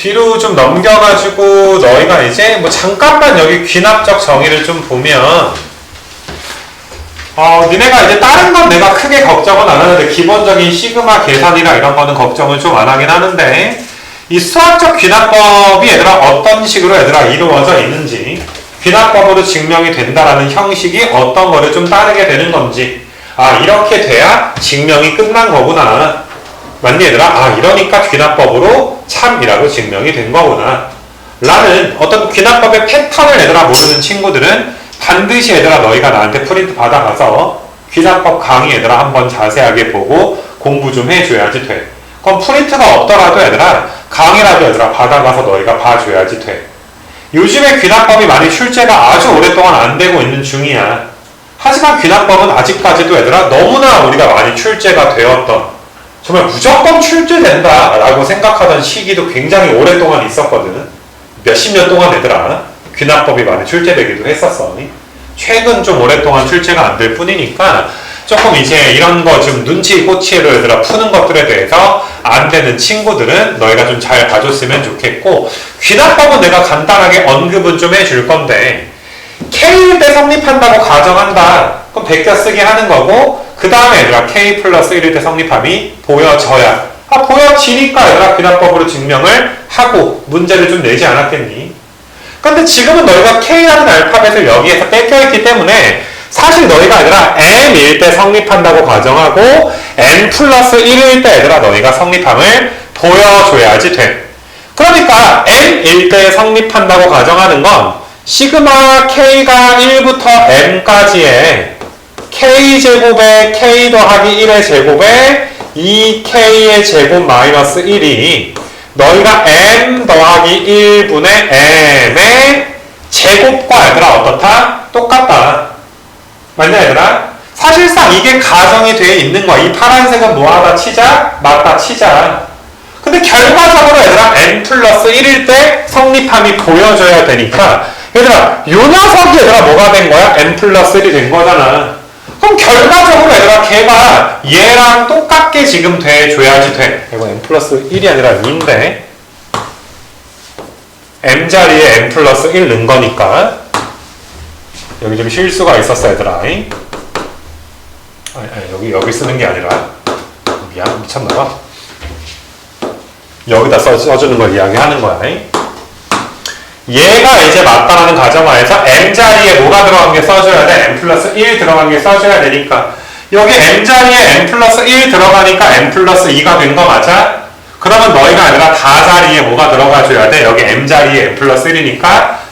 뒤로 좀 넘겨가지고 너희가 이제 뭐 잠깐만 여기 귀납적 정의를 좀 보면 니네가 이제 다른 건 내가 크게 걱정은 안 하는데 기본적인 시그마 계산이나 이런 거는 걱정을 좀 안 하긴 하는데 이 수학적 귀납법이 얘들아 어떤 식으로 얘들아 이루어져 있는지 귀납법으로 증명이 된다라는 형식이 어떤 거를 좀 따르게 되는 건지 이렇게 돼야 증명이 끝난 거구나. 맞니 얘들아? 이러니까 귀납법으로 참이라고 증명이 된 거구나. 라는 어떤 귀납법의 패턴을 얘들아 모르는 친구들은 반드시 얘들아 너희가 나한테 프린트 받아가서 귀납법 강의 얘들아 한번 자세하게 보고 공부 좀 해줘야지 돼. 그럼 프린트가 없더라도 얘들아 강의라도 얘들아 받아가서 너희가 봐줘야지 돼. 요즘에 귀납법이 많이 출제가 아주 오랫동안 안 되고 있는 중이야. 하지만 귀납법은 아직까지도 얘들아 너무나 우리가 많이 출제가 되었던 정말 무조건 출제된다 라고 생각하던 시기도 굉장히 오랫동안 있었거든. 몇십 년 동안 얘들아 귀납법이 많이 출제되기도 했었어. 최근 좀 오랫동안 출제가 안 될 뿐이니까 조금 이제 이런 거 좀 눈치 꼬치로 얘들아 푸는 것들에 대해서 안 되는 친구들은 너희가 좀 잘 봐줬으면 좋겠고 귀납법은 내가 간단하게 언급은 좀 해줄 건데 K일 때 성립한다고 가정한다. 그럼 베껴 쓰기 하는 거고 그 다음에 얘들아 K 플러스 1일 때 성립함이 보여져야 보여지니까 얘들아 귀납법으로 증명을 하고 문제를 좀 내지 않았겠니? 근데 지금은 너희가 K라는 알파벳을 여기에서 뺏겨있기 때문에 사실 너희가 얘들아 M일 때 성립한다고 가정하고 M 플러스 1일 때 얘들아 너희가 성립함을 보여줘야지 돼. 그러니까 M일 때 성립한다고 가정하는 건 시그마 K가 1부터 M까지의 K제곱에 K 더하기 1의 제곱에 2K의 제곱 마이너스 1이 너희가 M 더하기 1분의 M의 제곱과 얘들아 어떻다? 똑같다. 맞냐 얘들아? 사실상 이게 가정이 되어 있는 거야. 이 파란색은 뭐하다 치자? 맞다 치자. 근데 결과적으로 얘들아 N 플러스 1일 때 성립함이 보여져야 되니까 얘들아 요 녀석이 얘들아 뭐가 된 거야? N 플러스 1이 된 거잖아. 그럼 결과적으로 얘들아 걔가 얘랑 똑같게 지금 돼줘야지 돼. 이거 N 플러스 1이 아니라 2인데 M자리에 N 플러스 1 넣은 거니까 여기 좀 실수가 있었어 얘들아. 여기 쓰는 게 아니라 미쳤나봐. 여기다 써주는 걸 이야기하는 거야. 얘가 이제 맞다라는 가정하에서 M자리에 뭐가 들어간 게 써줘야 돼? M 플러스 1 들어간 게 써줘야 되니까 여기 M자리에 M 플러스 1 들어가니까 M 플러스 2가 된 거 맞아? 그러면 너희가 아니라 다 자리에 뭐가 들어가줘야 돼? 여기 M자리에 M 플러스 1이니까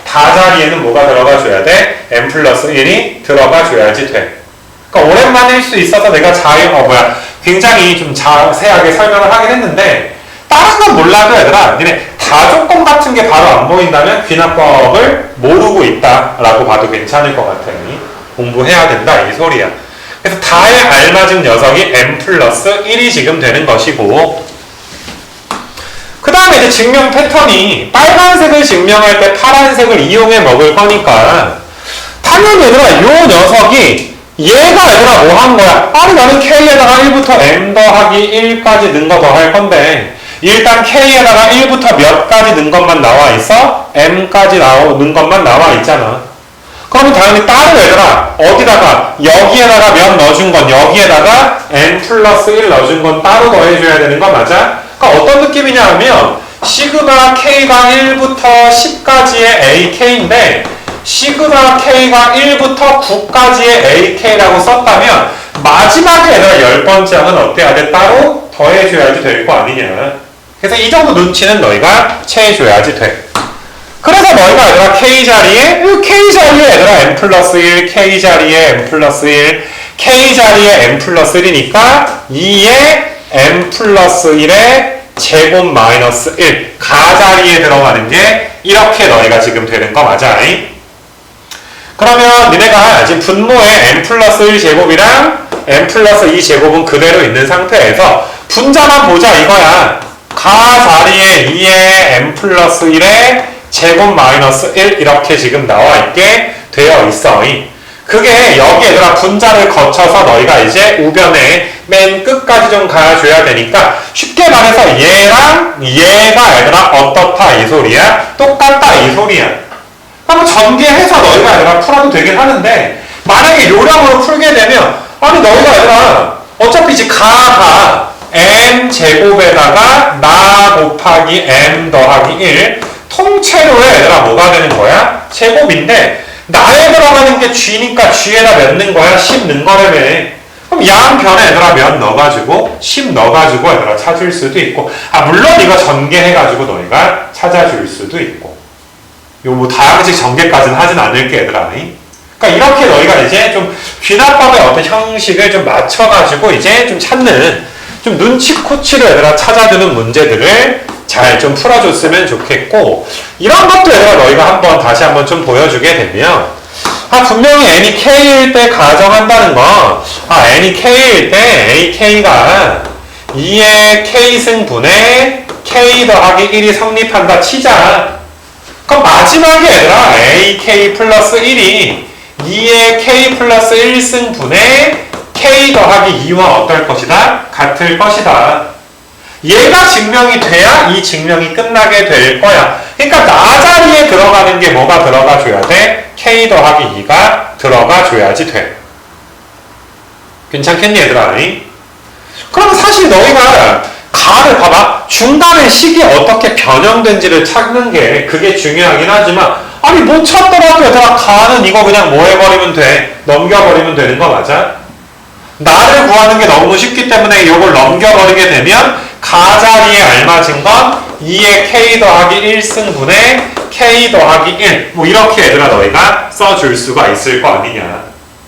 다 자리에는 뭐가 들어가줘야 돼? M 플러스 1이 들어가줘야지 돼. 그러니까 오랜만일 수 있어서 내가 굉장히 좀 자세하게 설명을 하긴 했는데 다른 건 몰라도 얘들아 니네 다조건 같은 게 바로 안 보인다면 귀납법을 모르고 있다라고 봐도 괜찮을 것 같아. 공부해야 된다 이 소리야. 그래서 다에 알맞은 녀석이 M 플러스 1이 지금 되는 것이고 그 다음에 이제 증명 패턴이 빨간색을 증명할 때 파란색을 이용해 먹을 거니까 당연히 얘들아 요 녀석이 얘가 얘들아 뭐 한 거야? 나는 K에다가 1부터 M 더하기 1까지 넣은 거 더 할 건데 일단 K에다가 1부터 몇 가지 넣은 것만 나와 있어? M까지 넣은 것만 나와 있잖아. 그러면 당연히 따로 얘들아 어디다가 여기에다가 몇 넣어준 건 여기에다가 N 플러스 1 넣어준 건 따로 더해줘야 되는 거 맞아? 그러니까 어떤 느낌이냐 하면 시그마 K가 1부터 10까지의 AK인데 시그마 K가 1부터 9까지의 AK라고 썼다면 마지막에 얘들아 10번째 항은 어때야 돼? 따로 더해줘야지 될 거 아니냐. 그래서 이 정도 눈치는 너희가 채해줘야지 돼. 그래서 너희가 얘들아 K자리에 얘들아 M 플러스 1, K자리에 M 플러스 1, K자리에 M 플러스 1이니까 2에 M 플러스 1의 제곱 마이너스 1 가자리에 들어가는 게 이렇게 너희가 지금 되는 거 맞아? 그러면 니네가 지금 분모에 M 플러스 1 제곱이랑 M 플러스 2 제곱은 그대로 있는 상태에서 분자만 보자 이거야. 가 자리에 2에 M 플러스 1에 제곱 마이너스 1 이렇게 지금 나와 있게 되어 있어. 그게 여기 얘들아 분자를 거쳐서 너희가 이제 우변에 맨 끝까지 좀 가줘야 되니까 쉽게 말해서 얘랑 얘가 얘가 얘들아 어떻다 이 소리야? 똑같다 이 소리야. 그럼 전개해서 너희가 얘들아 풀어도 되긴 하는데 만약에 요령으로 풀게 되면 아니 너희가 얘들아 어차피 이제 가가 m 제곱에다가 나 곱하기 m 더하기 1 통째로에 얘들아 뭐가 되는 거야? 제곱인데 나에 들어가는 게 g니까 g에다 몇 넣는 거야? 10 넣는 거라며. 그럼 양변에 얘들아 몇 넣어가지고 10 넣어가지고 얘들아 찾을 수도 있고 물론 이거 전개해가지고 너희가 찾아줄 수도 있고 요 뭐 다양식 전개까지는 하진 않을게 얘들아. 그러니까 이렇게 너희가 이제 좀 귀납법의 어떤 형식을 좀 맞춰가지고 이제 좀 찾는 좀 눈치코치로 얘들아 찾아주는 문제들을 잘 좀 풀어줬으면 좋겠고 이런 것도 얘들아 너희가 다시 한번 좀 보여주게 되면 분명히 n이 k일 때 가정한다는 건 n이 k일 때 ak가 2의 k승분의 k 더하기 1이 성립한다 치자. 그럼 마지막에 얘들아 ak 플러스 1이 2의 k 플러스 1승분의 k 더하기 2와 어떨 것이다? 같을 것이다. 얘가 증명이 돼야 이 증명이 끝나게 될 거야. 그러니까 나 자리에 들어가는 게 뭐가 들어가 줘야 돼? k 더하기 2가 들어가 줘야지 돼. 괜찮겠니 얘들아? 그럼 사실 너희가 가를 봐봐. 중간에 식이 어떻게 변형된지를 찾는 게 그게 중요하긴 하지만 아니 못 찾더라도 얘들아 가는 이거 그냥 뭐 해버리면 돼. 넘겨버리면 되는 거 맞아? 나를 구하는 게 너무 쉽기 때문에 이걸 넘겨버리게 되면 가 자리에 알맞은 건 2의 k 더하기 1승분의 k 더하기 1 뭐 이렇게 얘들아 너희가 써줄 수가 있을 거 아니냐.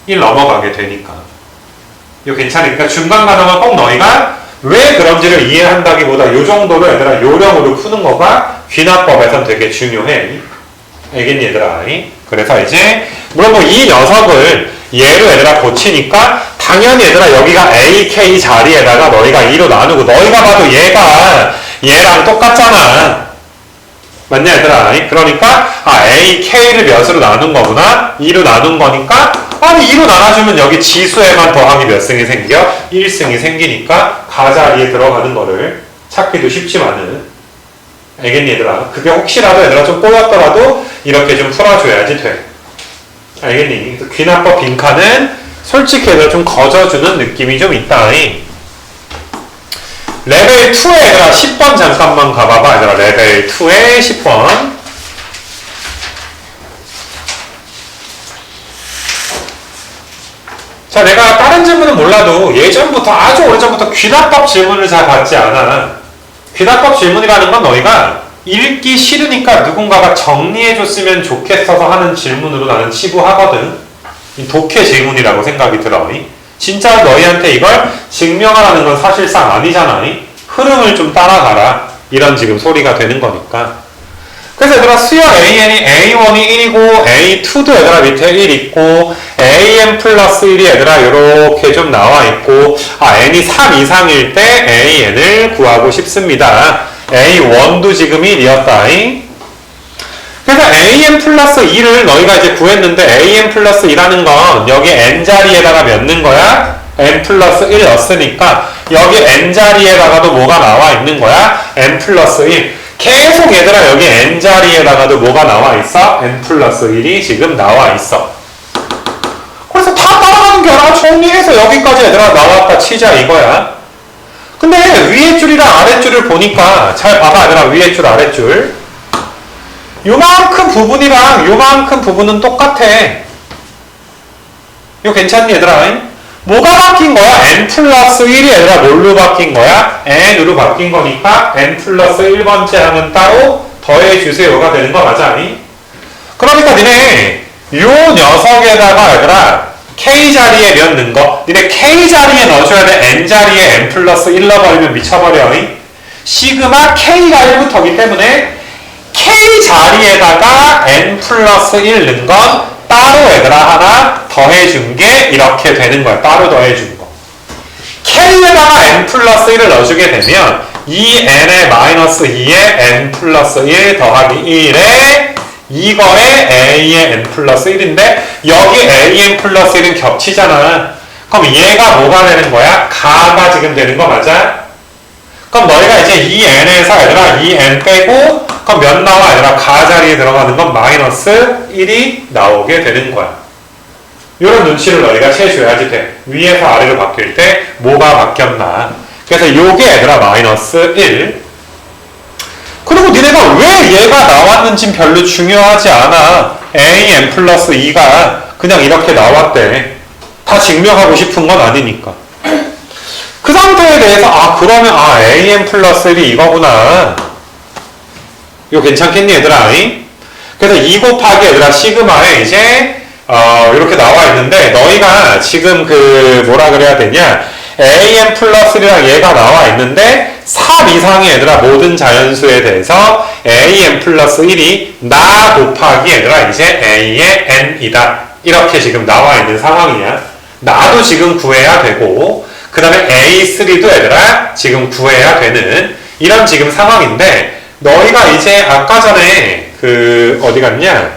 1 넘어가게 되니까. 이거 괜찮으니까 중간 가정은 꼭 너희가 왜 그런지를 이해한다기보다 요 정도로 얘들아 요령으로 푸는 거가 귀납법에선 되게 중요해. 알겠니 얘들아? 그래서 이제 물론 뭐 이 녀석을 얘로 얘들아 고치니까 당연히 얘들아 여기가 AK 자리에다가 너희가 2로 나누고 너희가 봐도 얘가 얘랑 똑같잖아. 맞냐 얘들아? 그러니까 AK를 몇으로 나눈 거구나? 2로 나눈 거니까 아니 2로 나눠주면 여기 지수에만 더하기 몇 승이 생겨? 1승이 생기니까 가 자리에 들어가는 거를 찾기도 쉽지만은 알겠니 얘들아? 그게 혹시라도 얘들아 좀 꼬였더라도 이렇게 좀 풀어줘야지 돼. 알겠니? 귀납법 빈칸은 솔직히 얘들아 좀 거저주는 느낌이 좀 있다. 레벨 2에 얘들아 10번 잠깐만 가봐봐. 얘들아 레벨 2에 10번. 자, 내가 다른 질문은 몰라도 예전부터 아주 오래전부터 귀납법 질문을 잘 받지 않아. 귀납법 질문이라는 건 너희가 읽기 싫으니까 누군가가 정리해줬으면 좋겠어서 하는 질문으로 나는 치부하거든. 독해 질문이라고 생각이 들어. 진짜 너희한테 이걸 증명하라는 건 사실상 아니잖아. 흐름을 좀 따라가라. 이런 지금 소리가 되는 거니까. 그래서 얘들아 수열 AN이 A1이 1이고 A2도 얘들아 밑에 1 있고 AN 플러스 1이 얘들아 이렇게 좀 나와 있고 N이 3 이상일 때 AN을 구하고 싶습니다. A1도 지금 1이었다. 그래서 AN 플러스 2를 너희가 이제 구했는데 AN 플러스 2라는 건 여기 N 자리에다가 몇 넣는 거야? N 플러스 1 넣었으니까 여기 N 자리에다가도 뭐가 나와 있는 거야? N 플러스 1. 계속 얘들아 여기 N 자리에다가도 뭐가 나와 있어? N 플러스 1이 지금 나와 있어. 그래서 다 따라가는 게 아니라 정리해서 여기까지 얘들아 나왔다 치자 이거야. 근데 위에 줄이랑 아래 줄을 보니까 잘 봐봐 얘들아 위에 줄 아래 줄 요만큼 부분이랑 요만큼 부분은 똑같아. 이거 괜찮니 얘들아? 뭐가 바뀐 거야? n 플러스 1이 얘들아 뭘로 바뀐 거야? n으로 바뀐 거니까 n 플러스 1번째 항은 따로 더해주세요가 되는 거 맞아? 그러니까 니네 요 녀석에다가 얘들아 k 자리에 몇 넣은 거? 니네 k 자리에 넣어줘야 돼. n 자리에 n 플러스 1 넣어버리면 미쳐버려. 시그마 k가 1부터기 때문에 k 자리에다가 n 플러스 1 넣은 건 따로 얘들아 하나 더해준 게 이렇게 되는 거야. 따로 더해준 거. k에다가 n 플러스 1을 넣어주게 되면 이 n의 마이너스 2에 n 플러스 1 더하기 1에 이거에 a의 n 플러스 1인데 여기 an 플러스 1은 겹치잖아. 그럼 얘가 뭐가 되는 거야? 가가 지금 되는 거 맞아? 그럼 너희가 이제 이 n에서 얘들아 이 n 빼고 그럼 몇 나와 얘들아 가 자리에 들어가는 건 마이너스 1이 나오게 되는 거야. 이런 눈치를 너희가 채줘야지 돼. 위에서 아래로 바뀔 때 뭐가 바뀌었나. 그래서 요게 얘들아 마이너스 1. 그리고 니네가 왜 얘가 나왔는진 별로 중요하지 않아. an 플러스 2가 그냥 이렇게 나왔대. 다 증명하고 싶은 건 아니니까. 그 상태에 대해서 그러면 an 플러스 1이 이거구나. 이거 괜찮겠니 얘들아? 그래서 2 곱하기 얘들아 시그마에 이제 이렇게 나와 있는데 너희가 지금 그 뭐라 그래야 되냐 an 플러스 1이랑 얘가 나와 있는데 3 이상의 얘들아 모든 자연수에 대해서 an 플러스 1이 나 곱하기 얘들아 이제 a의 n이다. 이렇게 지금 나와 있는 상황이야. 나도 지금 구해야 되고 그 다음에 A3도 얘들아 지금 구해야 되는 이런 지금 상황인데 너희가 이제 아까 전에 그 어디 갔냐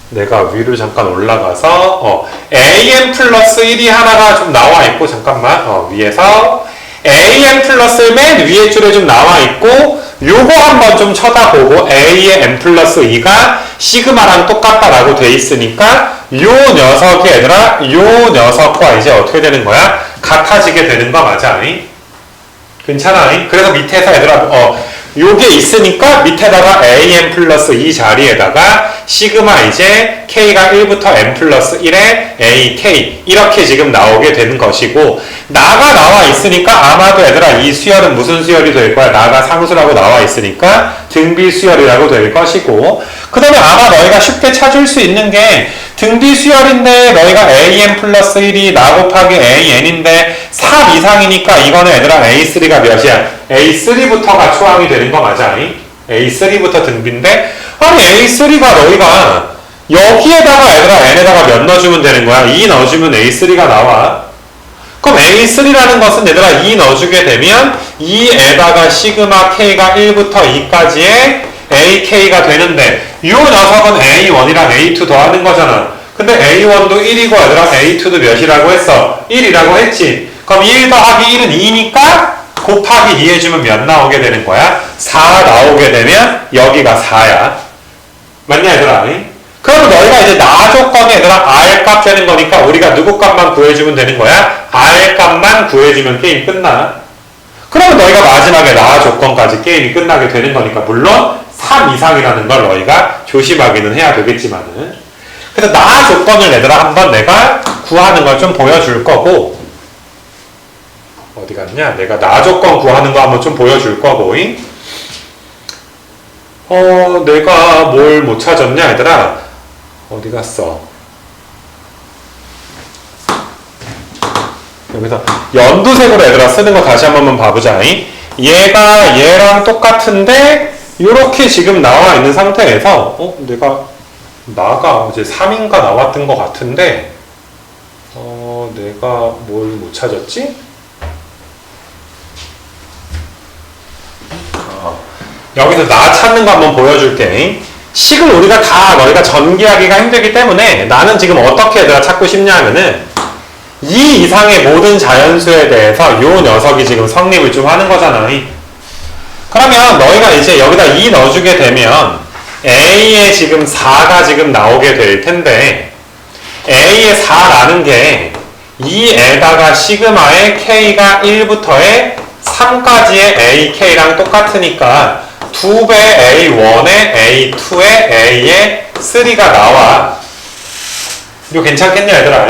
내가 위로 잠깐 올라가서 an 플러스 1이 하나가 좀 나와 있고 잠깐만 위에서 an 플러스 맨 위에 줄에 좀 나와 있고 요거 한번 좀 쳐다보고 a의 n 플러스 2가 시그마랑 똑같다라고 돼 있으니까 요 녀석이 얘들아 요 녀석과 이제 어떻게 되는 거야? 같아지게 되는 거 맞아? 괜찮아? 그래서 밑에서 얘들아 요게 있으니까 밑에다가 an 플러스 2 자리에다가 시그마 이제 k가 1부터 n 플러스 1에 ak 이렇게 지금 나오게 되는 것이고 나가 나와 있으니까 아마도 얘들아 이 수열은 무슨 수열이 될 거야? 나가 상수라고 나와 있으니까 등비 수열이라고 될 것이고 그 다음에 아마 너희가 쉽게 찾을 수 있는 게 등비 수열인데 너희가 an 플러스 1이 나 곱하기 an인데 3 이상이니까 이거는 얘들아 a3가 몇이야? a3부터가 초항이 되는 거 맞아? a3부터 등비인데 아니 a3가 너희가 여기에다가 얘들아 n에다가 몇 넣어주면 되는 거야? 2 넣어주면 a3가 나와. 그럼 a3라는 것은 얘들아 2 넣어주게 되면 2에다가 시그마 k가 1부터 2까지의 ak가 되는데 이 녀석은 a1이랑 a2 더하는 거잖아. 근데 a1도 1이고 얘들아 a2도 몇이라고 했어? 1이라고 했지. 그럼 1 더하기 1은 2니까 곱하기 2 해주면 몇 나오게 되는 거야? 4 나오게 되면 여기가 4야. 맞냐 얘들아? 그러면 너희가 이제 나 조건이 얘들아 R 값 되는 거니까 우리가 누구 값만 구해주면 되는 거야? R 값만 구해주면 게임 끝나. 그러면 너희가 마지막에 나 조건까지 게임이 끝나게 되는 거니까 물론 3 이상이라는 걸 너희가 조심하기는 해야 되겠지만은 그래서 나 조건을 얘들아 한번 내가 구하는 걸 좀 보여줄 거고 어디 갔냐? 내가 나 조건 구하는 거 한번 좀 보여줄 거고 내가 뭘 못 찾았냐 얘들아 어디 갔어? 여기서 연두색으로 얘들아 쓰는 거 다시 한 번만 봐보자. 얘가 얘랑 똑같은데 이렇게 지금 나와 있는 상태에서 내가 나가 이제 3인가 나왔던 것 같은데 내가 뭘 못 찾았지? 여기서 나 찾는 거 한번 보여줄게. 식을 우리가 다 너희가 전개하기가 힘들기 때문에 나는 지금 어떻게 얘들아 찾고 싶냐 하면은 2 이상의 모든 자연수에 대해서 요 녀석이 지금 성립을 좀 하는 거잖아. 그러면 너희가 이제 여기다 2 넣어주게 되면 A에 지금 4가 지금 나오게 될 텐데 A에 4라는 게 2에다가 시그마의 K가 1부터의 3까지의 AK랑 똑같으니까 2배 A1에 A2에 A에 3가 나와. 이거 괜찮겠냐 얘들아?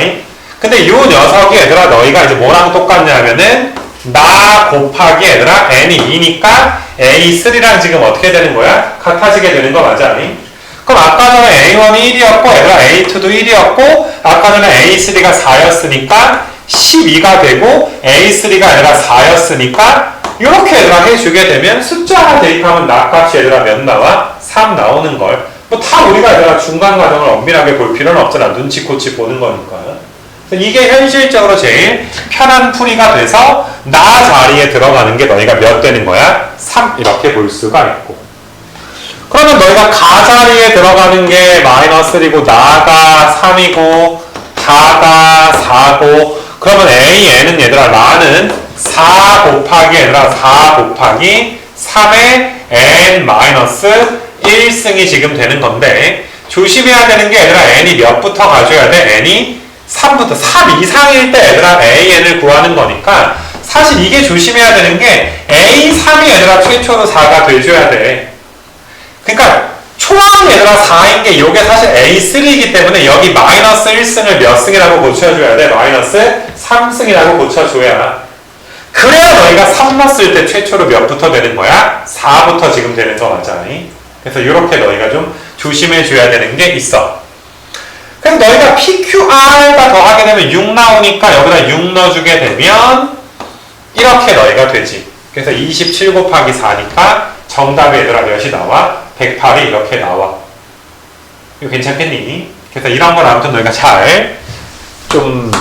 근데 이 녀석이 얘들아 너희가 이제 뭐랑 똑같냐면은 나 곱하기 얘들아 n이 2니까 A3랑 지금 어떻게 되는 거야? 같아지게 되는 거 맞아? 그럼 아까 전에 A1이 1이었고 얘들아 A2도 1이었고 아까 전에 A3가 4였으니까 12가 되고 A3가 얘들아 4였으니까 이렇게 얘들아 해주게 되면 숫자 하나 대입하면 나 값이 얘들아 몇 나와? 3 나오는 걸. 뭐 다 우리가 얘들아 중간 과정을 엄밀하게 볼 필요는 없잖아. 눈치코치 보는 거니까. 이게 현실적으로 제일 편한 풀이가 돼서 나 자리에 들어가는 게 너희가 몇 되는 거야? 3 이렇게 볼 수가 있고. 그러면 너희가 가 자리에 들어가는 게 -1이고 나가 3이고 다가 4고 그러면 AN은 얘들아 나는 4 곱하기 얘들아 4 곱하기 3의 n-1승이 지금 되는 건데 조심해야 되는 게 얘들아 n이 몇부터 가져야 돼? n이 3부터 3 이상일 때 얘들아 an을 구하는 거니까 사실 이게 조심해야 되는 게 a3이 얘들아 최초로 4가 돼줘야 돼. 그러니까 초항이 얘들아 4인 게 이게 사실 a3이기 때문에 여기 마이너스 1승을 몇 승이라고 고쳐줘야 돼? 마이너스 3승이라고 고쳐줘야. 그래야 너희가 3 넣었을 때 최초로 몇부터 되는 거야? 4부터 지금 되는 거 맞잖니? 그래서 이렇게 너희가 좀 조심해줘야 되는 게 있어. 그럼 너희가 PQR과 더하게 되면 6 나오니까 여기다 6 넣어주게 되면 이렇게 너희가 되지. 그래서 27 곱하기 4니까 정답이 얘들아 몇이 나와? 108이 이렇게 나와. 이거 괜찮겠니? 그래서 이런 건 아무튼 너희가 잘 좀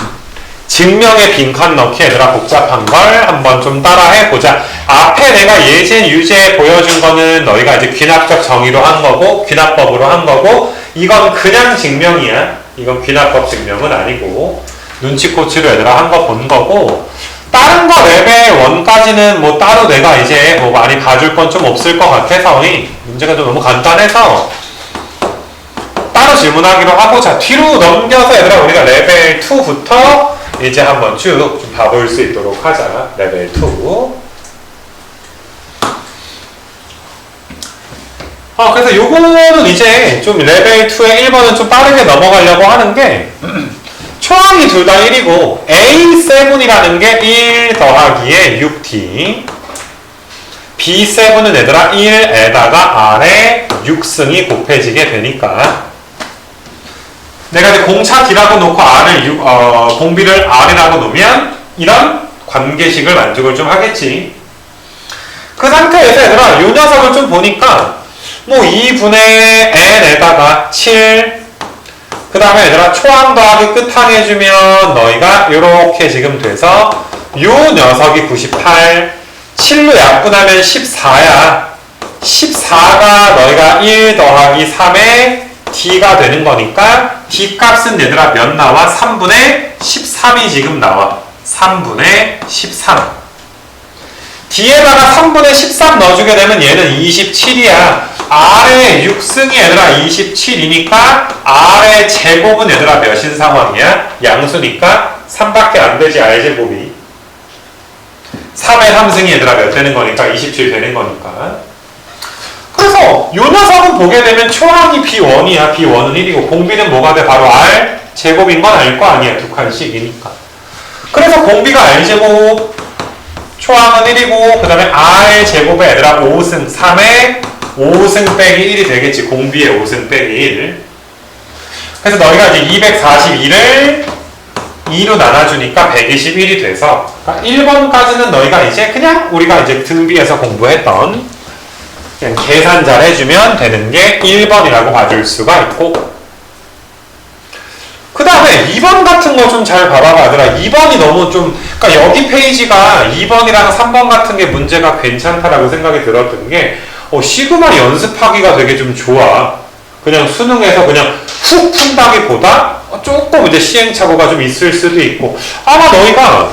증명의 빈칸 넣기 얘들아 복잡한 걸 한번 좀 따라해 보자. 앞에 내가 예제 유제 보여준 거는 너희가 이제 귀납적 정의로 한 거고 귀납법으로 한 거고 이건 그냥 증명이야. 이건 귀납법 증명은 아니고 눈치코치로 얘들아 한 거 본 거고 다른 거 레벨 1까지는 뭐 따로 내가 이제 뭐 많이 봐줄 건 좀 없을 것 같아서 문제가 좀 너무 간단해서 따로 질문하기로 하고 자 뒤로 넘겨서 얘들아 우리가 레벨 2부터 이제 한번 쭉 좀 봐볼 수 있도록 하자. 레벨 2. 그래서 요거는 이제 좀 레벨 2의 1번은 좀 빠르게 넘어가려고 하는 게 초항이 둘 다 1이고 A7이라는 게 1 더하기에 6t B7은 얘들아 1에다가 R에 6승이 곱해지게 되니까 내가 이제 공차 D라고 놓고 R을 공비를 R이라고 놓으면 이런 관계식을 만족을 좀 하겠지. 그 상태에서 얘들아 요 녀석을 좀 보니까 뭐 2분의 n에다가 7 그 다음에 얘들아 초항 더하기 끝항 해주면 너희가 요렇게 지금 돼서 요 녀석이 98 7로 약분하면 14야 14가 너희가 1 더하기 3의 d가 되는 거니까 d 값은 얘들아 몇 나와? 3분의 13이 지금 나와 3분의 13 d에다가 3분의 13 넣어주게 되면 얘는 27이야 R의 6승이 얘들아 27이니까 R의 제곱은 얘들아 몇인 상황이야? 양수니까 3밖에 안 되지 R제곱이 3의 3승이 얘들아 몇 되는 거니까 27 되는 거니까 그래서 요 녀석은 보게 되면 초항이 B1이야 B1은 1이고 공비는 뭐가 돼? 바로 R 제곱인 건 알 거 아니야 두 칸씩이니까 그래서 공비가 R제곱 초항은 1이고 그 다음에 R 제곱에 얘들아 5승 3의 5승 빼기 1이 되겠지. 공비의 5승 빼기 1. 그래서 너희가 이제 241을 2로 나눠주니까 121이 돼서 1번까지는 너희가 이제 그냥 우리가 이제 등비에서 공부했던 그냥 계산 잘 해주면 되는 게 1번이라고 봐줄 수가 있고 그 다음에 2번 같은 거 좀 잘 봐봐봐. 얘들아 2번이 너무 좀 그러니까 여기 페이지가 2번이랑 3번 같은 게 문제가 괜찮다라고 생각이 들었던 게 시그마 연습하기가 되게 좀 좋아. 그냥 수능에서 그냥 훅 푼다기보다 조금 이제 시행착오가 좀 있을 수도 있고 아마 너희가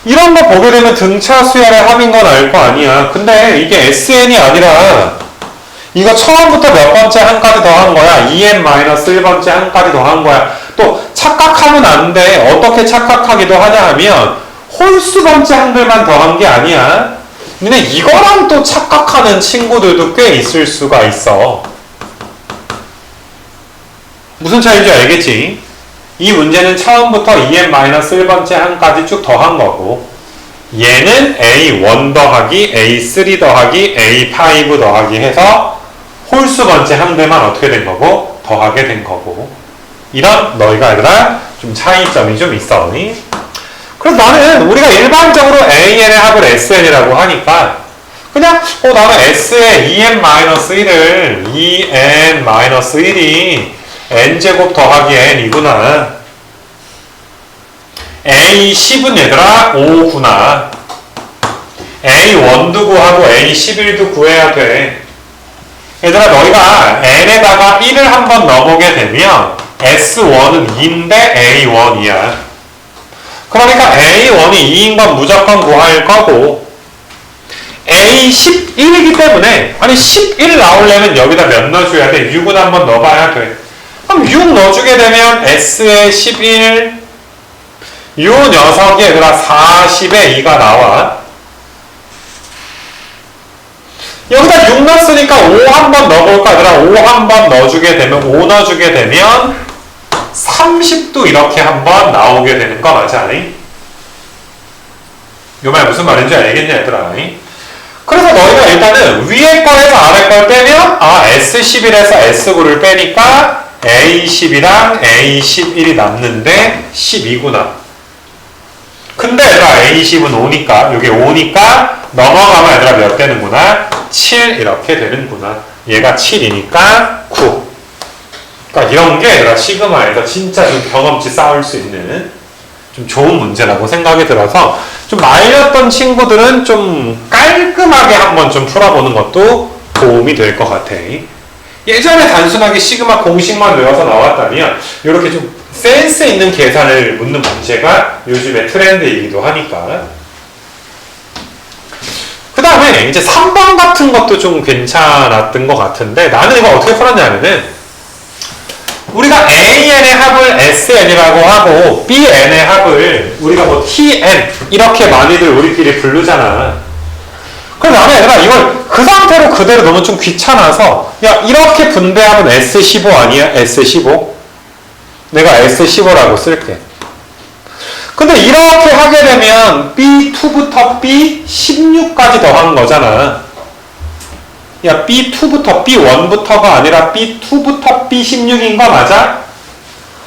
이런 거 보게 되면 등차 수열의 합인 건 알 거 아니야. 근데 이게 SN이 아니라 이거 처음부터 몇 번째 한까지 더한 거야. 2n-1번째 한까지 더한 거야. 또 착각하면 안 돼. 어떻게 착각하기도 하냐 하면 홀수 번째 한글만 더한 게 아니야. 근데 이거랑 또 착각하는 친구들도 꽤 있을 수가 있어. 무슨 차이인지 알겠지? 이 문제는 처음부터 2n-1번째 한까지 쭉 더한 거고 얘는 A1 더하기 A3 더하기 A5 더하기 해서 홀수 번째 한글만 어떻게 된 거고 더하게 된 거고 이런 너희가 얘들아 좀 차이점이 좀 있어. 그래서 나는 우리가 일반적으로 AN의 합을 SN이라고 하니까 그냥 나는 S의 2n-1을 2n-1이 n제곱 더하기 n이구나. A10은 얘들아 5구나. A1도 구하고 A11도 구해야 돼. 얘들아 너희가 n에다가 1을 한번 넣어보게 되면 S1은 2인데 A1이야. 그러니까 A1이 2인 건 무조건 구할 거고 A11이기 때문에 아니 11 나오려면 여기다 몇 넣어줘야 돼? 6은 한번 넣어봐야 돼. 그럼 6 넣어주게 되면 S에 11 요 녀석이 얘들아 40에 2가 나와. 여기다 6 넣었으니까 5 한번 넣어볼까? 얘들아 5 한번 넣어주게 되면 5 넣어주게 되면 30도 이렇게 한번 나오게 되는 거 맞아? 요 말 무슨 말인지 알겠냐 얘들아? 그래서 너희가 일단은 위에 거에서 아래 걸 빼면 S11에서 S9를 빼니까 A10이랑 A11이 남는데 12구나. 근데 얘들아 A10은 5니까 여기 5니까 넘어가면 얘들아 몇 되는구나? 7 이렇게 되는구나. 얘가 7이니까 9. 그러니까 이런 게 얘들아 시그마에서 진짜 좀 경험치 쌓을 수 있는 좀 좋은 문제라고 생각이 들어서 좀 말렸던 친구들은 좀 깔끔하게 한번 좀 풀어보는 것도 도움이 될 것 같아. 예전에 단순하게 시그마 공식만 외워서 나왔다면 이렇게 좀 센스 있는 계산을 묻는 문제가 요즘의 트렌드이기도 하니까. 그 다음에 이제 3번 같은 것도 좀 괜찮았던 것 같은데 나는 이거 어떻게 풀었냐면은 우리가 AN의 합을 SN이라고 하고 BN의 합을 우리가 뭐 TN 이렇게 많이들 우리끼리 부르잖아. 그럼 나는 얘들아 이걸 그 상태로 그대로 넣으면 좀 귀찮아서 야 이렇게 분배하면 S15 아니야? S15? 내가 S15라고 쓸게. 근데 이렇게 하게 되면 B2부터 B16까지 더한 거잖아. 야 B2부터 B1부터가 아니라 B2부터 B16인 거 맞아?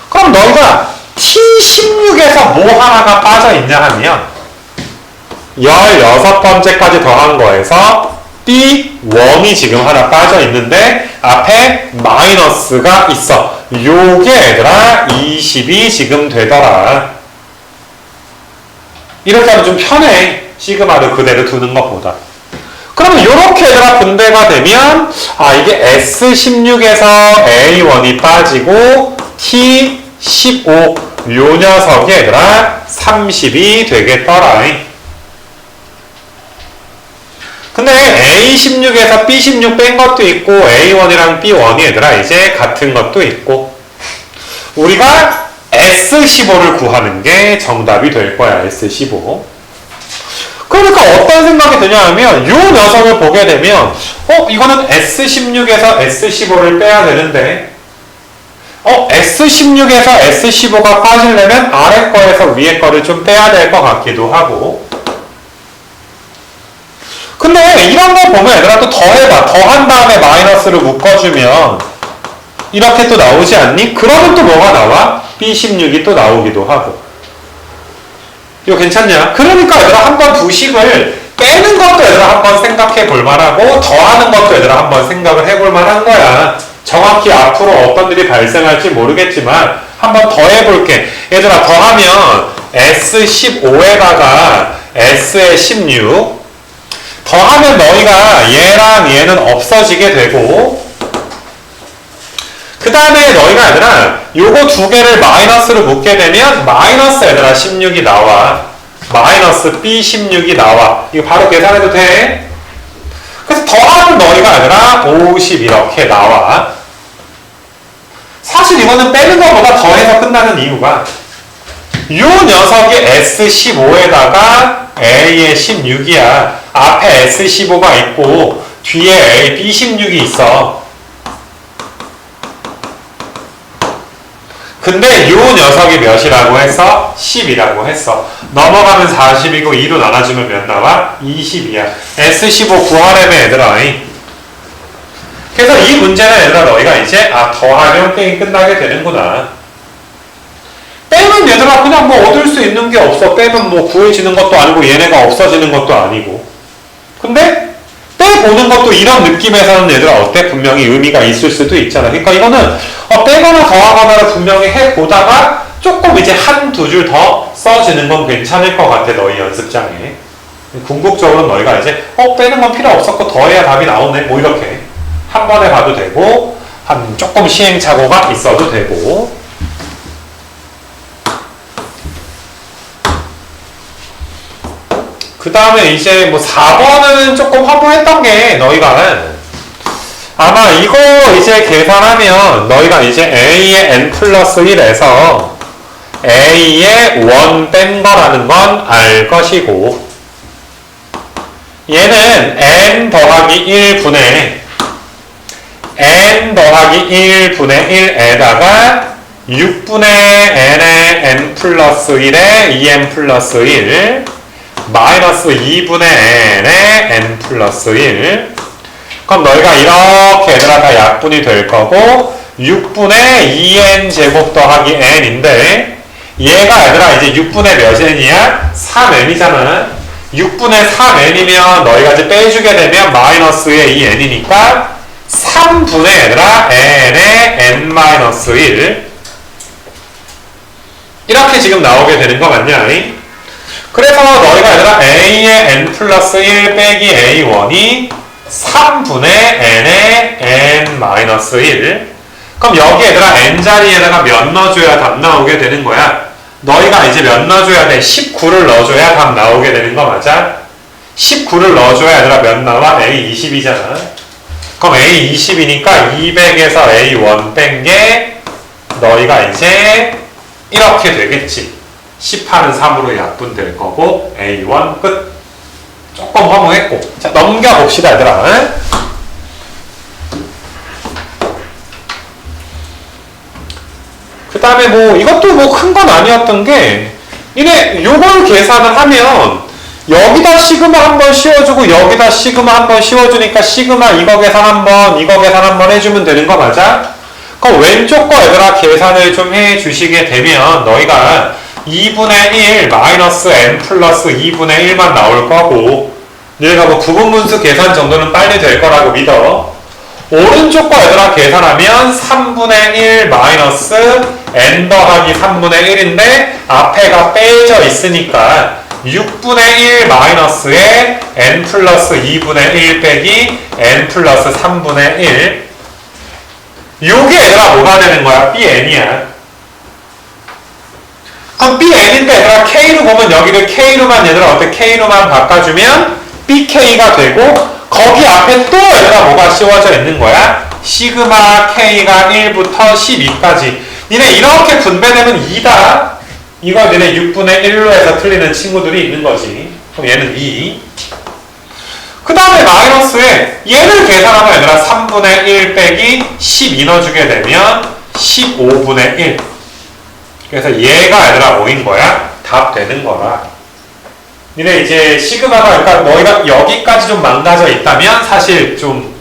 그럼 너희가 T16에서 뭐 하나가 빠져있냐 하면 16번째까지 더한 거에서 B1이 지금 하나 빠져있는데 앞에 마이너스가 있어. 요게 얘들아 20이 지금 되더라. 이렇게 하면 좀 편해. 시그마를 그대로 두는 것보다. 그러면 이렇게 얘들아 분배가 되면 이게 S16에서 A1이 빠지고 T15 요 녀석이 얘들아 30이 되겠더라. 근데 A16에서 B16 뺀 것도 있고 A1이랑 B1이 얘들아 이제 같은 것도 있고 우리가 S15를 구하는 게 정답이 될 거야. S15. 그러니까 어떤 생각이 드냐 하면 이 녀석을 보게 되면 이거는 S16에서 S15를 빼야 되는데 S16에서 S15가 빠지려면 아래 거에서 위에 거를 좀 빼야 될 것 같기도 하고 근데 이런 거 보면 얘들아 또 더해봐. 더한 다음에 마이너스를 묶어주면 이렇게 또 나오지 않니? 그러면 또 뭐가 나와? B16이 또 나오기도 하고 이거 괜찮냐? 그러니까 얘들아 한번 두 식을 빼는 것도 얘들아 한번 생각해 볼 만하고 더하는 것도 얘들아 한번 생각을 해볼 만한 거야. 정확히 앞으로 어떤 일이 발생할지 모르겠지만 한번 더해 볼게. 얘들아 더하면 S15에다가 S의 16 더하면 너희가 얘랑 얘는 없어지게 되고 그 다음에 너희가 얘들아 요거 두 개를 마이너스로 묶게 되면 마이너스 얘들아 16이 나와. 마이너스 B16이 나와. 이거 바로 계산해도 돼. 그래서 더하면 너희가 얘들아 50 이렇게 나와. 사실 이거는 빼는 것보다 더해서 끝나는 이유가 요 녀석이 S15에다가 A의 16이야. 앞에 S15가 있고 뒤에 A, B16이 있어. 근데 요 녀석이 몇이라고 했어? 10이라고 했어. 넘어가면 40이고 2로 나눠주면 몇 나와? 20이야. S15 구하려면 얘들아. 그래서 이 문제는 얘들아 너희가 이제 더하면 게임 끝나게 되는구나. 빼면 얘들아 그냥 뭐 얻을 수 있는 게 없어. 빼면 뭐 구해지는 것도 아니고 얘네가 없어지는 것도 아니고. 근데 빼보는 것도 이런 느낌에서는 얘들아 어때? 분명히 의미가 있을 수도 있잖아. 그러니까 이거는 빼거나 더하거나를 분명히 해보다가 조금 이제 한두 줄 더 써지는 건 괜찮을 것 같아. 너희 연습장에. 궁극적으로 너희가 이제 빼는 건 필요 없었고 더해야 답이 나오네. 뭐 이렇게 한 번에 봐도 되고 한 조금 시행착오가 있어도 되고 그 다음에 이제 뭐 4번은 조금 허무했던 게 너희가 아마 이거 이제 계산하면 너희가 이제 A의 n 플러스 1에서 A의 1 뺀 거라는 건 알 것이고 얘는 n 더하기 1분의 n 더하기 1분의 1에다가 6분의 n의 n 플러스 1에 2n 플러스 1 마이너스 2분의 n의 n 플러스 1 그럼 너희가 이렇게 얘들아 다 약분이 될 거고 6분의 2n 제곱 더하기 n인데 얘가 얘들아 이제 6분의 몇 n이야? 3n이잖아 6분의 3n이면 너희가 이제 빼주게 되면 마이너스의 2n이니까 3분의 얘들아 n의 n-1 이렇게 지금 나오게 되는 거 맞냐? 그래서 너희가 얘들아 A의 n 플러스 1 빼기 A1이 3분의 n의 n-1 그럼 여기 얘들아 n 자리에다가 몇 넣어줘야 답 나오게 되는 거야? 너희가 이제 몇 넣어줘야 돼? 19를 넣어줘야 답 나오게 되는 거 맞아? 19를 넣어줘야 얘들아 몇 나와? A20이잖아 그럼 A20이니까 200에서 A1 뺀 게 너희가 이제 이렇게 되겠지 18은 3으로 약분될 거고 A1 끝 조금 허무했고 자 넘겨봅시다 얘들아 그 다음에 뭐 이것도 뭐 큰 건 아니었던 게 이네 요걸 계산을 하면 여기다 시그마 한번 씌워주고 여기다 시그마 한번 씌워주니까 시그마 이거 계산 한번 이거 계산 한번 해주면 되는 거 맞아? 그럼 왼쪽 거 얘들아 계산을 좀 해주시게 되면 너희가 2분의 1 마이너스 n 플러스 2분의 1만 나올 거고 너희가 뭐 부분분수 계산 정도는 빨리 될 거라고 믿어 오른쪽 거 얘들아 계산하면 3분의 1 마이너스 n 더하기 3분의 1인데 앞에가 빼져 있으니까 6분의 1 마이너스에 n 플러스 2분의 1 빼기 n 플러스 3분의 1 요게 얘들아 뭐가 되는 거야? bn이야 그럼 bn인데 얘들아 k로 보면 여기를 k로만 얘들아 어때? k로만 바꿔주면 bk가 되고 거기 앞에 또 얘들아 뭐가 씌워져 있는 거야? 시그마 k가 1부터 12까지 니네 이렇게 분배되면 2다 이거 니네 6분의 1로 해서 틀리는 친구들이 있는 거지 그럼 얘는 2 그 다음에 마이너스에 얘를 계산하면 얘들아 3분의 1 빼기 12 넣어주게 되면 15분의 1 그래서 얘가 얘들아 뭐인 거야? 답 되는 거라 니네 이제 시그마가 그러니까 너희가 여기까지 좀 망가져 있다면 사실 좀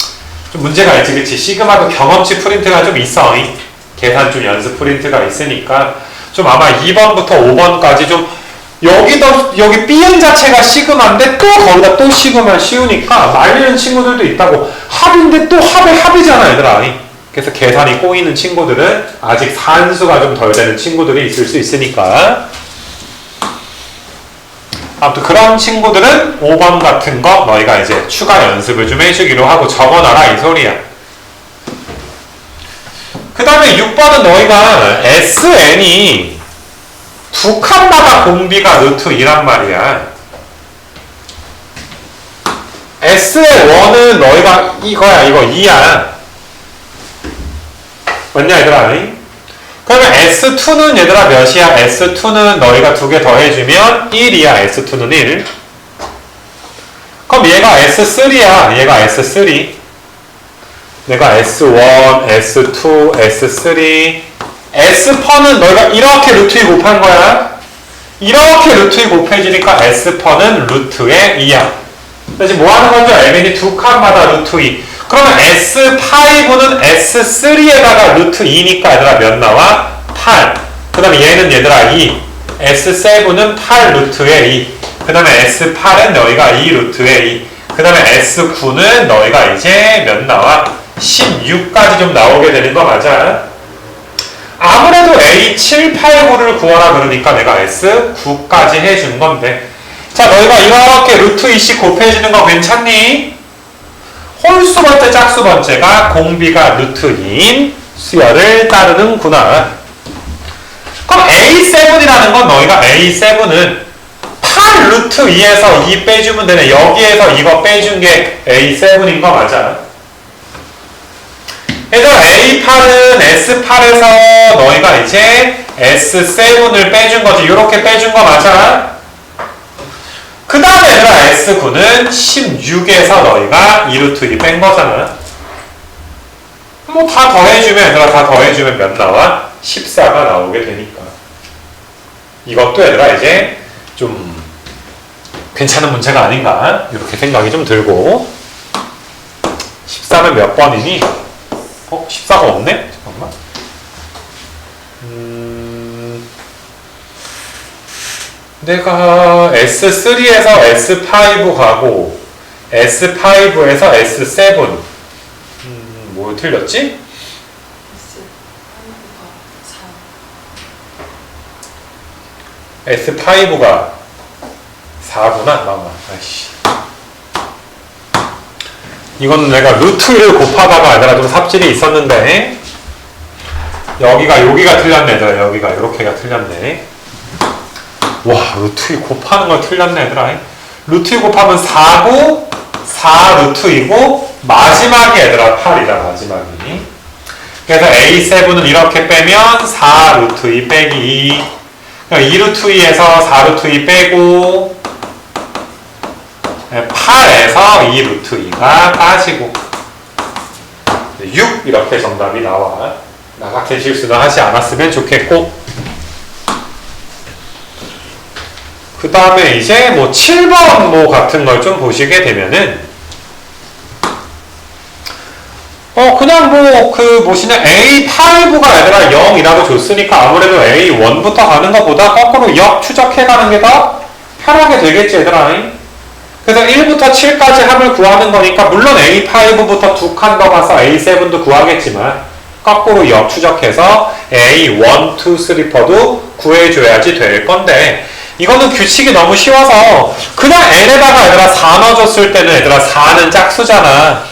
문제가 있지 그치? 시그마도 경험치 프린트가 좀 있어 계산 좀 연습 프린트가 있으니까 좀 아마 2번부터 5번까지 좀 여기 Bn 자체가 시그마인데 또 거기다 또 시그마 씌우니까 말리는 친구들도 있다고 합인데 또 합이잖아 얘들아 그래서 계산이 꼬이는 친구들은 아직 산수가 좀 덜 되는 친구들이 있을 수 있으니까 아무튼 그런 친구들은 5번 같은 거 너희가 이제 추가 연습을 좀 해주기로 하고 적어놔라 이 소리야 그 다음에 6번은 너희가 SN이 두 칸마다 공비가 루트 2란 말이야 SN1은 너희가 이거야 이거 2야 맞냐 얘들아 그러면 S2는 얘들아 몇이야? S2는 너희가 두 개 더해주면 1이야 S2는 1 그럼 얘가 S3야 얘가 S3 내가 S1, S2, S3 S퍼는 너희가 이렇게 루트 2 곱한 거야 이렇게 루트 2 곱해지니까 S퍼는 루트의 2야 그래서 뭐 하는 건지 알겠니? 두 칸마다 루트 2 그러면 S5는 S3에다가 루트 2니까 얘들아 몇 나와? 8 그 다음에 얘는 얘들아 2 S7은 8 루트의 2 그 다음에 S8은 너희가 2 루트의 2 그 다음에 S9는 너희가 이제 몇 나와? 16까지 좀 나오게 되는 거 맞아? 아무래도 A7, 8, 9를 구하라 그러니까 내가 S9까지 해준 건데 자 너희가 이렇게 루트 2씩 곱해지는 거 괜찮니? 홀수 번째, 짝수 번째가 공비가 루트 2인 수열을 따르는구나. 그럼 A7이라는 건 너희가 A7은 8 루트 2에서 2 빼주면 되네. 여기에서 이거 빼준 게 A7인 거 맞아. 얘들아 A8은 S8에서 너희가 이제 S7을 빼준 거지. 이렇게 빼준 거 맞아. 그 다음에 얘들아 S9는 16에서 너희가 2루트 2 뺀 거잖아. 뭐 다 더해주면 얘들아 다 더해주면 몇 나와? 14가 나오게 되니까. 이것도 얘들아 이제 좀 괜찮은 문제가 아닌가 이렇게 생각이 좀 들고. 14는 몇 번이니? 14가 없네? 잠깐만. 내가 S3에서 S5 가고 S5에서 S7 뭐 틀렸지? S5가 4구나? 잠깐만. 아이씨. 이거는 내가 루트 1을 곱하다가 내가 좀 삽질이 있었는데 여기가 틀렸네. 여기가 이렇게가 틀렸네. 와 루트 2 곱하는 걸 틀렸네 얘들아. 루트 2 곱하면 4고 4 루트 2고 마지막이 얘들아 8이다 마지막이. 그래서 A7은 이렇게 빼면 4 루트 2 빼기 2 루트 2에서 4 루트 2 빼고 8에서 2 루트 2가 빠지고 6 이렇게 정답이 나와. 나 같은 실수는 하지 않았으면 좋겠고. 그 다음에 이제 뭐 7번 뭐 같은 걸 좀 보시게 되면은 그냥 뭐 그 뭐시냐 A5가 얘들아 0이라고 줬으니까 아무래도 A1부터 가는 것보다 거꾸로 역 추적해 가는 게 더 편하게 되겠지 얘들아. 그래서 1부터 7까지 합을 구하는 거니까 물론 A5부터 두 칸 더 가서 A7도 구하겠지만 거꾸로 역 추적해서 A1, 2, 3, 4도 구해줘야지 될 건데 이거는 규칙이 너무 쉬워서 그냥 N에다가 얘들아 4 넣어줬을 때는 얘들아 4는 짝수잖아.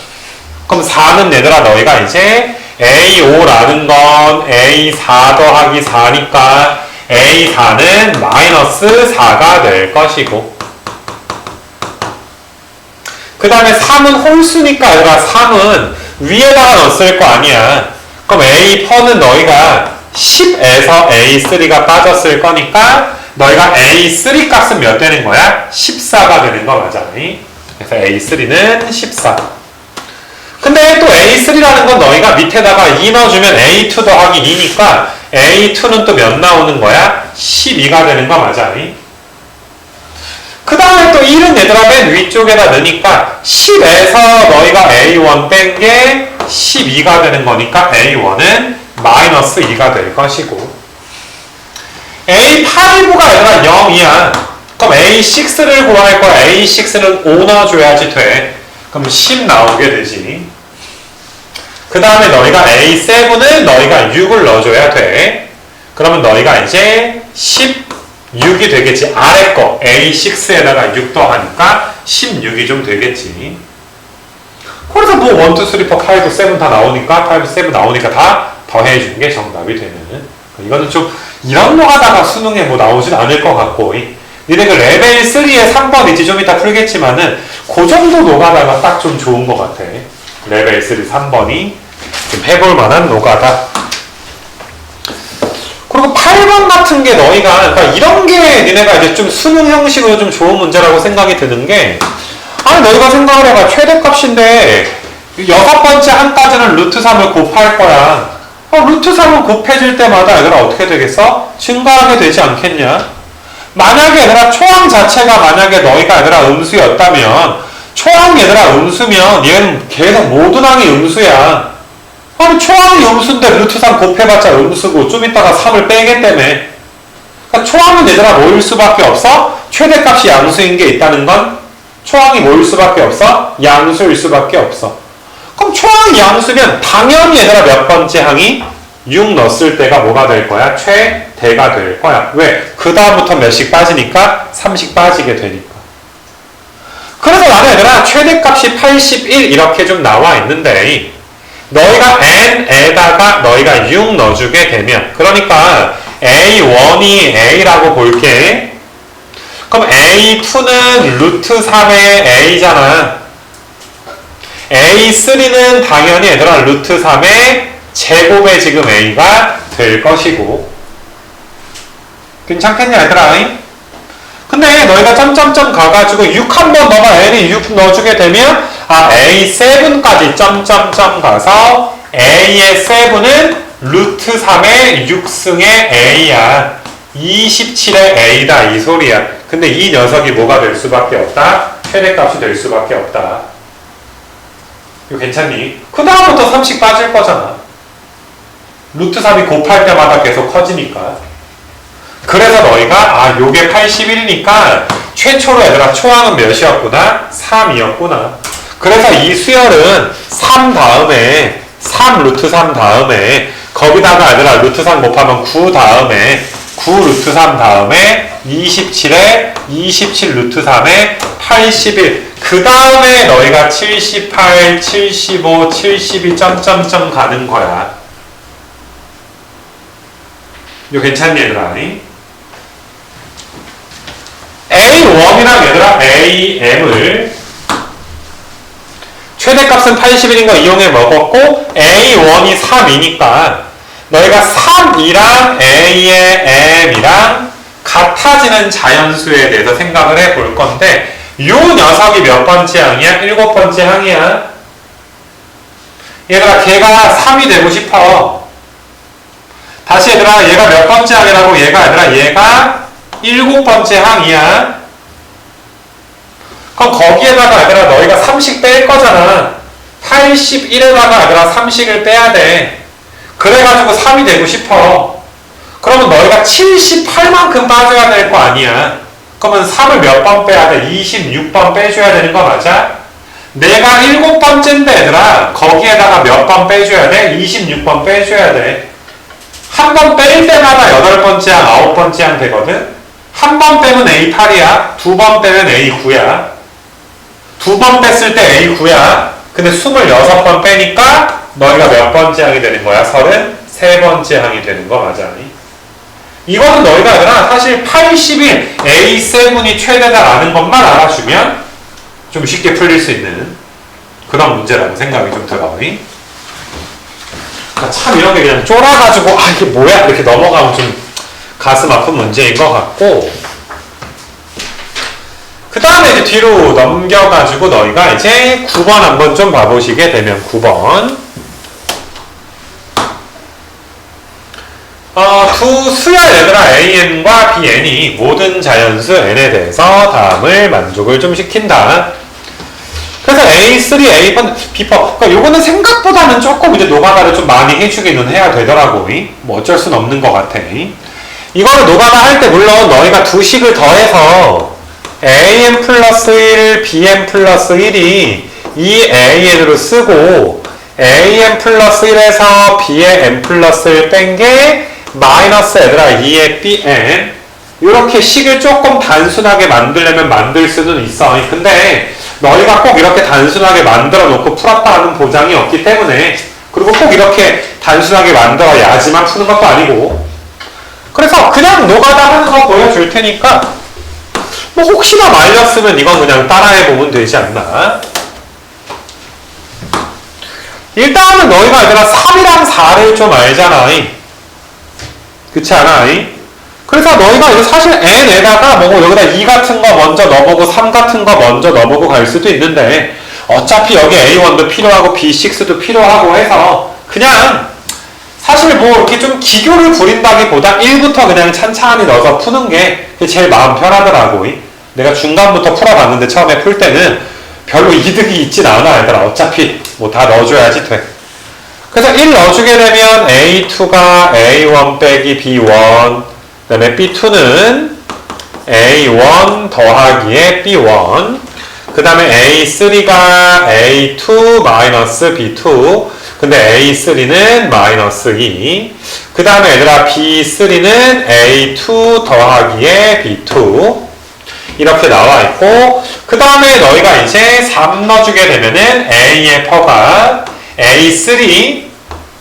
그럼 4는 얘들아 너희가 이제 A5라는 건 A4 더하기 4니까 A4는 마이너스 4가 될 것이고 그 다음에 3은 홀수니까 얘들아 3은 위에다가 넣었을 거 아니야. 그럼 A4는 너희가 10에서 A3가 빠졌을 거니까 너희가 A3 값은 몇 되는 거야? 14가 되는 거 맞아. 그래서 A3는 14. 근데 또 A3라는 건 너희가 밑에다가 2 넣어주면 A2 더하기 2니까 A2는 또 몇 나오는 거야? 12가 되는 거 맞아. 그 다음에 또 1은 얘들아 맨 위쪽에다 넣으니까 10에서 너희가 A1 뺀 게 12가 되는 거니까 A1은 마이너스 2가 될 것이고 A8부가 얘들아 0이야. 그럼 A6를 구할 거야. A6는 5 넣어줘야지 돼. 그럼 10 나오게 되지. 그 다음에 너희가 A7은 너희가 6을 넣어줘야 돼. 그러면 너희가 이제 16이 되겠지. 아래 거 A6에다가 6 더하니까 16이 좀 되겠지. 그래서 뭐 1, 2, 3, 4, 5, 7 다 나오니까 5, 7 나오니까 다 더해주는 게 정답이 되는. 이거는 좀 이런 거 하다가 수능에 뭐 나오진 않을 것 같고 니네 그 레벨 3에 3번 이제 좀 이따 풀겠지만은 그 정도 노가다가 딱 좀 좋은 것 같아. 레벨 3 3번이 좀 해볼 만한 노가다. 그리고 8번 같은 게 너희가 그러니까 이런 게 니네가 이제 좀 수능 형식으로 좀 좋은 문제라고 생각이 드는 게 아니 너희가 생각을 해봐. 최대값인데 6번째 한까지는 루트 3을 곱할 거야. 루트 3을 곱해질 때마다 얘들아 어떻게 되겠어? 증가하게 되지 않겠냐? 만약에 얘들아 초항 자체가 만약에 너희가 얘들아 음수였다면 초항 얘들아 음수면 얘는 계속 모든 항이 음수야. 아니 초항이 음수인데 루트 3 곱해봤자 음수고 좀 이따가 3을 빼기 때문에 그러니까 초항은 얘들아 뭐일 수밖에 없어? 최대값이 양수인 게 있다는 건 초항이 뭐일 수밖에 없어? 양수일 수밖에 없어. 그럼 초항이 양수면 당연히 얘들아 몇 번째 항이 6 넣었을 때가 뭐가 될 거야? 최대가 될 거야. 왜? 그 다음부터 몇씩 빠지니까 3씩 빠지게 되니까. 그래서 나는 얘들아 최대값이 81 이렇게 좀 나와 있는데 너희가 n에다가 너희가 6 넣어주게 되면 그러니까 A1이 A라고 볼게. 그럼 A2는 루트 3의 A잖아. A3는 당연히 얘들아 루트 3의 제곱의 지금 A가 될 것이고. 괜찮겠냐 얘들아? 근데 너희가 점점점 가가지고 6 한번 넣어봐. N이 6 넣어주게 되면 A7까지 점점점 가서 A의 7은 루트 3의 6승의 A야. 27의 A다 이 소리야. 근데 이 녀석이 뭐가 될 수밖에 없다? 최대값이 될 수밖에 없다. 이거 괜찮니? 그 다음부터 3씩 빠질 거잖아. 루트 3이 곱할 때마다 계속 커지니까. 그래서 너희가 요게 81이니까 최초로 얘들아 초항은 몇이었구나? 3이었구나. 그래서 이 수열은 3 다음에 3 루트 3 다음에 거기다가 얘들아 루트 3 곱하면 9 다음에 9 루트 3 다음에 27에 27 루트 3에 81. 그 다음에 너희가 78, 75, 72 점점점 가는 거야. 이거 괜찮니 얘들아? A1이랑 얘들아 AM을 최대값은 81인 거 이용해 먹었고 A1이 3이니까 너희가 3이랑 A의 M이랑 같아지는 자연수에 대해서 생각을 해볼 건데 요 녀석이 몇 번째 항이야? 7번째 항이야. 얘들아 걔가 3이 되고 싶어. 다시 얘들아 얘가 몇 번째 항이라고? 얘가 7번째 항이야. 그럼 거기에다가 얘들아 너희가 3씩 뺄 거잖아. 81에다가 얘들아 3씩을 빼야 돼. 그래가지고 3이 되고 싶어. 그러면 너희가 78만큼 빠져야 될 거 아니야. 그러면 3을 몇 번 빼야 돼? 26번 빼줘야 되는 거 맞아? 내가 7번째인데 얘들아 거기에다가 몇 번 빼줘야 돼? 26번 빼줘야 돼. 한 번 뺄 때마다 8번째 항, 9번째 항 되거든? 한 번 빼면 A8이야. 두 번 빼면 A9야. 두 번 뺐을 때 A9야. 근데 26번 빼니까 너희가 몇 번째 항이 되는 거야? 33번째 항이 되는 거 맞아? 이거는 너희가 얘들아 사실 81 A7이 최대다라는 것만 알아주면 좀 쉽게 풀릴 수 있는 그런 문제라고 생각이 좀 들어. 참 이런 게 그냥 쫄아가지고 이게 뭐야 이렇게 넘어가면 좀 가슴 아픈 문제인 것 같고, 그 다음에 이제 뒤로 넘겨가지고 너희가 이제 9번 한번 좀 봐보시게 되면 9번 두 수열 얘들아 AN과 BN이 모든 자연수 N에 대해서 다음을 만족을 좀 시킨다. 그래서 A3, A4, B4 그러니까 요거는 생각보다는 조금 이제 노가다를 좀 많이 해주기는 해야 되더라고. 뭐 어쩔 순 없는 것 같아. 이거를 노가다 할 때 물론 너희가 두 식을 더해서 AN 플러스 1, BN 플러스 1이 이 AN으로 쓰고 AN 플러스 1에서 B의 N 플러스 1 뺀 게 마이너스 얘들아 2의 BN 이렇게 식을 조금 단순하게 만들려면 만들 수는 있어. 근데 너희가 꼭 이렇게 단순하게 만들어 놓고 풀었다 하는 보장이 없기 때문에, 그리고 꼭 이렇게 단순하게 만들어야지만 푸는 것도 아니고, 그래서 그냥 노가다 하는 거 보여줄 테니까 뭐 혹시나 말렸으면 이건 그냥 따라해보면 되지 않나. 일단은 너희가 얘들아 3이랑 4를 좀 알잖아. 그렇지 않아? 그래서 너희가 이제 사실 n에다가 뭐 여기다 2 같은 거 먼저 넣어보고 3 같은 거 먼저 넣어보고 갈 수도 있는데 어차피 여기 A1도 필요하고 B6도 필요하고 해서 그냥 사실 뭐 이렇게 좀 기교를 부린다기보다 1부터 그냥 찬찬히 넣어서 푸는 게 제일 마음 편하더라고. 내가 중간부터 풀어봤는데 처음에 풀 때는 별로 이득이 있진 않아 얘들아. 어차피 뭐 다 넣어줘야지 돼. 그래서 1 넣어주게 되면 A2가 A1 빼기 B1, 그 다음에 B2는 A1 더하기에 B1, 그 다음에 A3가 A2 마이너스 B2, 근데 A3는 마이너스 2, 그 다음에 얘들아 B3는 A2 더하기에 B2 이렇게 나와 있고, 그 다음에 너희가 이제 3 넣어주게 되면은 A의 퍼가 A3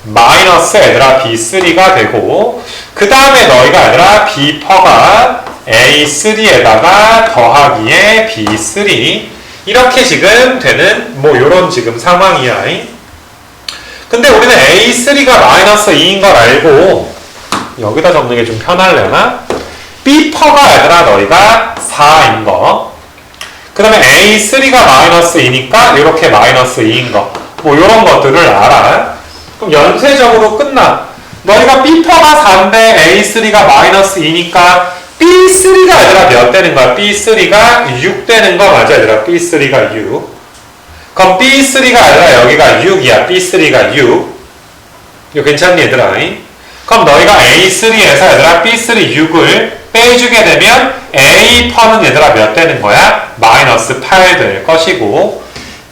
마이너스 얘들아 B3가 되고, 그 다음에 너희가 얘들아 B 퍼가 A3에다가 더하기에 B3 이렇게 지금 되는 뭐 요런 지금 상황이야. 근데 우리는 A3가 마이너스 2인 걸 알고 여기다 적는 게 좀 편하려나? B퍼가 얘들아 너희가 4인 거. 그 다음에 A3가 마이너스 2니까 이렇게 마이너스 2인 거. 뭐 요런 것들을 알아. 그럼 연쇄적으로 끝나. 너희가 B퍼가 4인데 A3가 마이너스 2니까 B3가 얘들아 몇 되는 거야? B3가 6 되는 거 맞아 얘들아. B3가 6. 그럼 B3가 얘들아 여기가 6이야. B3가 6. 이거 괜찮니 얘들아? 그럼 너희가 A3에서 얘들아 B3 6을 빼주게 되면 A퍼는 얘들아 몇 되는 거야? 마이너스 8 될 것이고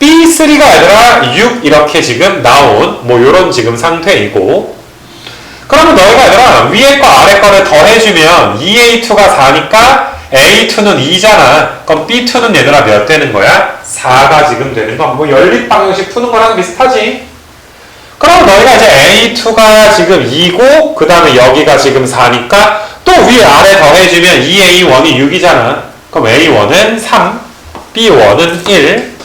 B3가 얘들아 6 이렇게 지금 나온 뭐 요런 지금 상태이고 그러면 너희가 얘들아 위에 거 아래 거를 더해주면 2A2가 4니까 A2는 2잖아. 그럼 B2는 얘들아 몇 되는 거야? 4가 지금 되는 거. 뭐 연립 방정식 푸는 거랑 비슷하지. 그럼 너희가 이제 A2가 지금 2고 그 다음에 여기가 지금 4니까 또 위에 아래 더해주면 2A1이 6이잖아. 그럼 A1은 3, B1은 1,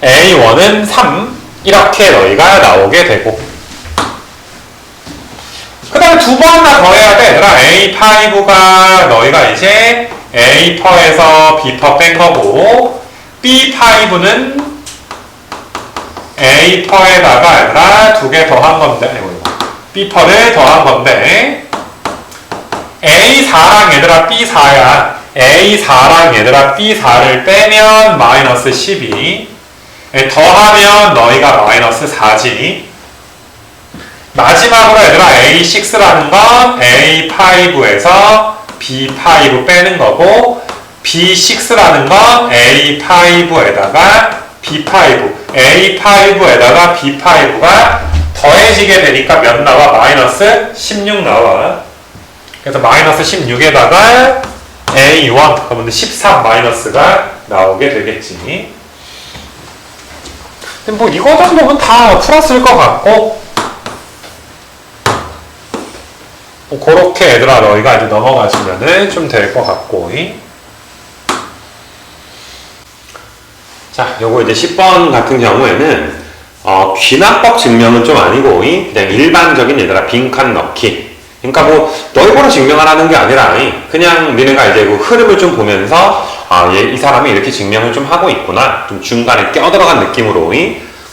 A1은 3 이렇게 너희가 나오게 되고 그 다음에 두 번이나 더해야 돼. 얘들아 A5가 너희가 이제 A퍼에서 B퍼 뺀 거고 B5는 A퍼에다가 얘들아 두 개 더한 건데 B퍼를 더한 건데 A4랑 얘들아 B4야. A4랑 얘들아 B4를 빼면 마이너스 12 더하면 너희가 마이너스 4지. 마지막으로 얘들아 A6라는 건 A5에서 B5 빼는 거고 B6라는 건 A5에다가 B5 A5에다가 B5가 더해지게 되니까 몇 나와? 마이너스 16 나와. 그래서 마이너스 16에다가 A1 그러면 13 마이너스가 나오게 되겠지. 뭐 이거 정도면 다 풀었을 것 같고 뭐 그렇게 얘들아 너희가 이제 넘어가시면은 좀 될 것 같고 자 요거 이제 10번 같은 경우에는 귀납법 증명은 좀 아니고 그냥 일반적인 얘들아 빈칸 넣기. 그러니까 뭐 너희보러 증명하라는 게 아니라 그냥 니네가 이제 그 흐름을 좀 보면서 이 사람이 이렇게 증명을 좀 하고 있구나 좀 중간에 껴들어간 느낌으로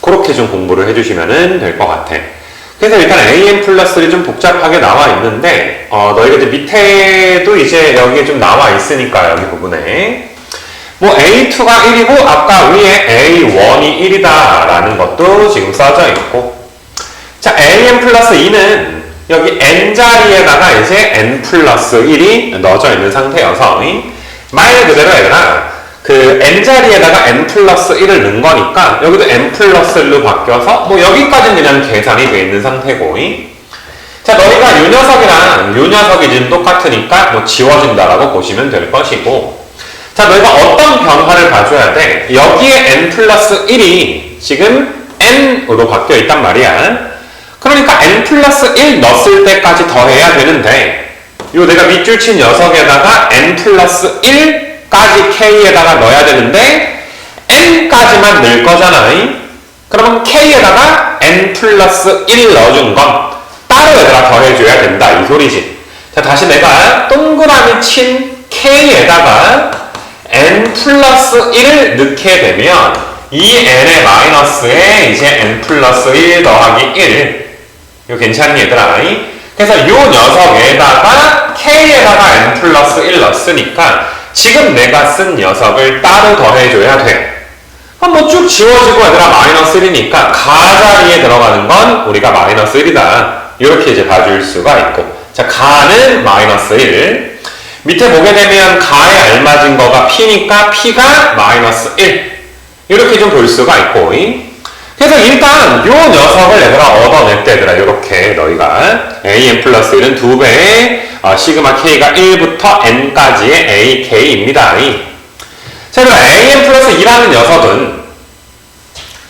그렇게 좀 공부를 해주시면 될 것 같아. 그래서 일단 AM 플러스를 좀 복잡하게 나와 있는데 너희가 이제 밑에도 이제 여기에 좀 나와 있으니까 여기 부분에 뭐 A2가 1이고 아까 위에 A1이 1이다 라는 것도 지금 써져 있고 자 AM 플러스 2는 여기 n 자리에다가 이제 n 플러스 1이 넣어져 있는 상태여서 말 그대로 얘들아 그 n 자리에다가 n 플러스 1을 넣은 거니까 여기도 n 플러스 1로 바뀌어서 뭐 여기까지는 그냥 계산이 돼 있는 상태고 자 너희가 요 녀석이랑 요 녀석이 지금 똑같으니까 뭐 지워진다라고 보시면 될 것이고 자 너희가 어떤 변화를 봐줘야 돼? 여기에 n 플러스 1이 지금 n으로 바뀌어 있단 말이야. 그러니까 n 플러스 1 넣었을 때까지 더해야 되는데 요 내가 밑줄 친 녀석에다가 n 플러스 1까지 k에다가 넣어야 되는데 n까지만 넣을 거잖아. 그러면 k에다가 n 플러스 1 넣어준 건 따로 얘들아 더해줘야 된다 이 소리지. 자 다시 내가 동그라미 친 k에다가 n 플러스 1을 넣게 되면 이 n의 마이너스에 이제 n 플러스 1 더하기 1 이거 괜찮니 얘들아? 그래서 요 녀석에다가 k에다가 n 플러스 1 넣었으니까 지금 내가 쓴 녀석을 따로 더해줘야 돼. 그럼 뭐 쭉 지워지고 얘들아 마이너스 1이니까 가 자리에 들어가는 건 우리가 마이너스 1이다 이렇게 이제 봐줄 수가 있고 자 가는 마이너스 1 밑에 보게 되면 가에 알맞은 거가 p니까 p가 마이너스 1 이렇게 좀 볼 수가 있고 그래서 일단 요 녀석을 얘들아 얻어냈대 얘들아 이렇게 너희가 an 플러스 1은 2배의 시그마 k가 1부터 n까지의 ak입니다. 자 그럼 an 플러스 2라는 녀석은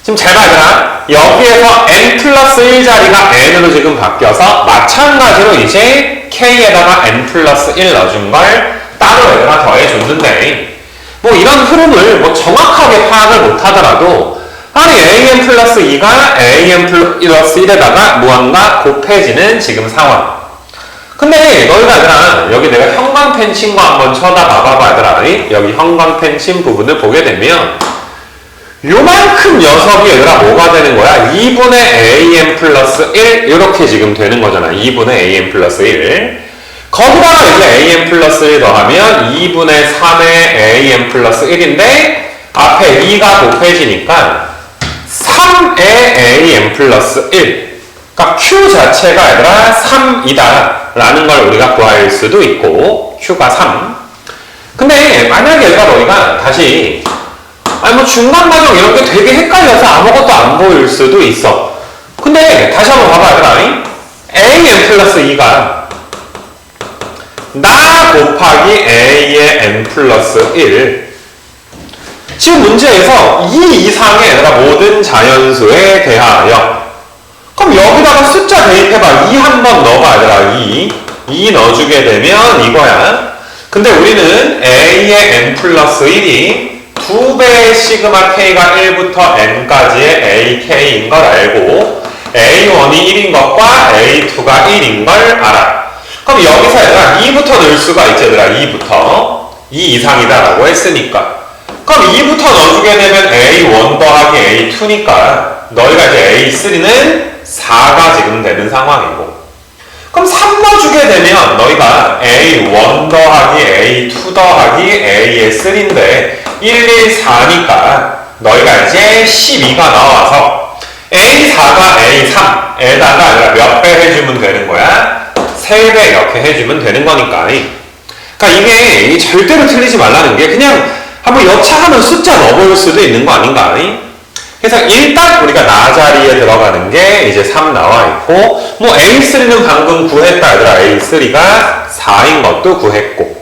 지금 잘 봐 얘들아 여기에서 n 플러스 1 자리가 n으로 지금 바뀌어서 마찬가지로 이제 k에다가 n 플러스 1 넣어준 걸 따로 얘들아 더해줬는데 뭐 이런 흐름을 뭐 정확하게 파악을 못하더라도 아니 an 플러스 2가 an 플러스 1에다가 무한과 곱해지는 지금 상황. 근데 너희가 얘들아 여기 내가 형광펜 친 거 한번 쳐다봐봐 얘들아. 여기 형광펜 친 부분을 보게 되면 요만큼 녀석이 얘들아 뭐가 되는 거야? 2분의 an 플러스 1 이렇게 지금 되는 거잖아. 2분의 an 플러스 1 거기다가 이제 an 플러스 1 더하면 2분의 3의 an 플러스 1인데 앞에 2가 곱해지니까 3의 an 플러스 1 그러니까 q 자체가 얘들아 3이다 라는 걸 우리가 구할 수도 있고 q가 3 근데 만약에 얘들아 너희가 다시 아니 뭐 중간 과정 이런 게 되게 헷갈려서 아무것도 안 보일 수도 있어. 근데 다시 한번 봐봐 얘들아. an 플러스 2가 나 곱하기 a의 n 플러스 1 지금 문제에서 이 이상의 얘들아 모든 자연수에 대하여 그럼 여기다가 숫자 대입해봐. 2 한번 넣어봐 얘들아. 2 넣어주게 되면 이거야. 근데 우리는 a의 n 플러스 1이 2배의 시그마 k가 1부터 n까지의 ak인 걸 알고 a1이 1인 것과 a2가 1인 걸 알아. 그럼 여기서 얘들아 2부터 넣을 수가 있지 얘들아. 2부터 2 이상이다 라고 했으니까 그럼 2부터 넣어주게 되면 a1 더하기 a2니까 너희가 이제 a3는 4가 지금 되는 상황이고 그럼 3 넣어주게 되면 너희가 a1 더하기 a2 더하기 a의 3인데 1, 1, 4니까 너희가 이제 12가 나와서 a4가 a3에다가 몇 배 해주면 되는 거야? 3배 이렇게 해주면 되는 거니까 그러니까 이게 절대로 틀리지 말라는 게 그냥 한번 여차하면 숫자 넣어볼 수도 있는 거 아닌가? 그래서 일단 우리가 나 자리에 들어가는 게 이제 3 나와 있고 뭐 A3는 방금 구했다 얘들아. A3가 4인 것도 구했고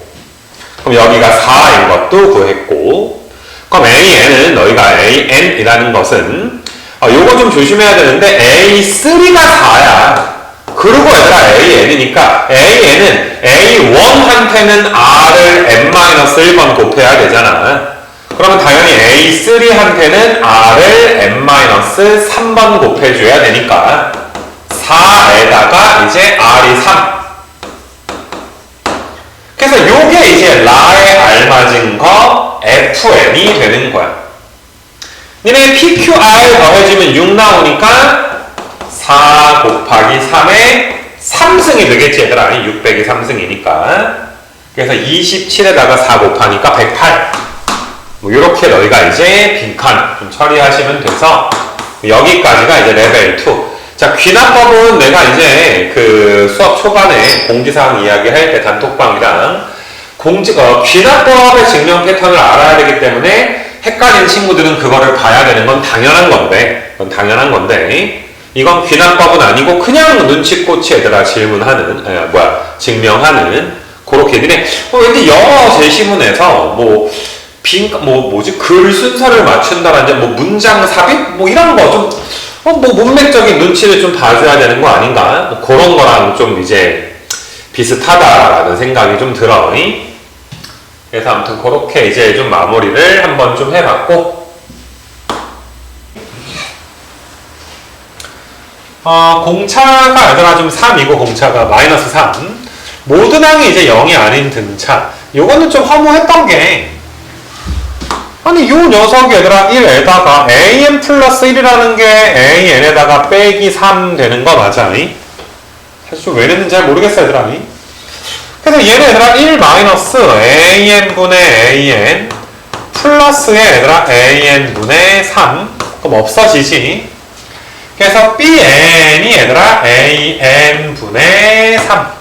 그럼 여기가 4인 것도 구했고 그럼 AN은 너희가 AN이라는 것은 요거 좀 조심해야 되는데 A3가 4야. 그리고 얘들아 AN이니까 AN은 A1한테는 R을 n-1번 곱해야 되잖아. 그러면 당연히 A3한테는 R을 n-3번 곱해줘야 되니까 4에다가 이제 R이 3 그래서 요게 이제 라에 알맞은 거 FN이 되는 거야. 니네 PQR 더해주면 6 나오니까 4 곱하기 3에 3승이 되겠지 얘들아. 600이 3승이니까 그래서 27에다가 4 곱하니까 108 뭐 이렇게 너희가 이제 빈칸 좀 처리하시면 돼서 여기까지가 이제 레벨 2. 자, 귀납법은 내가 이제 그 수업 초반에 공지사항 이야기할 때 단톡방이랑 귀납법의 증명 패턴을 알아야 되기 때문에 헷갈린 친구들은 그거를 봐야 되는 건 당연한 건데, 이건 귀납법은 아니고 그냥 눈치꼬치 얘들아 질문하는, 증명하는 그렇게 니네 왠지 영어 제시문에서 글 순서를 맞춘다든지 문장 삽입 이런 거 좀 문맥적인 눈치를 좀 봐줘야 되는 거 아닌가? 그런 거랑 좀 이제 비슷하다라는 생각이 좀 들어. 그래서 아무튼 그렇게 이제 좀 마무리를 한번 좀 해봤고 공차가 얘들아 좀 3이고 공차가 마이너스 3 모든 항이 이제 0이 아닌 등차 요거는 좀 허무했던 게 아니 요 녀석이 얘들아 1에다가 an 플러스 1이라는 게 an에다가 빼기 3 되는 거 맞아? 사실 좀 왜 냈는지 잘 모르겠어 얘들아. 그래서 얘는 얘들아 1 마이너스 an분의 an 플러스에 얘들아 an분의 3 그럼 없어지지. 그래서 bn이 얘들아 an분의 3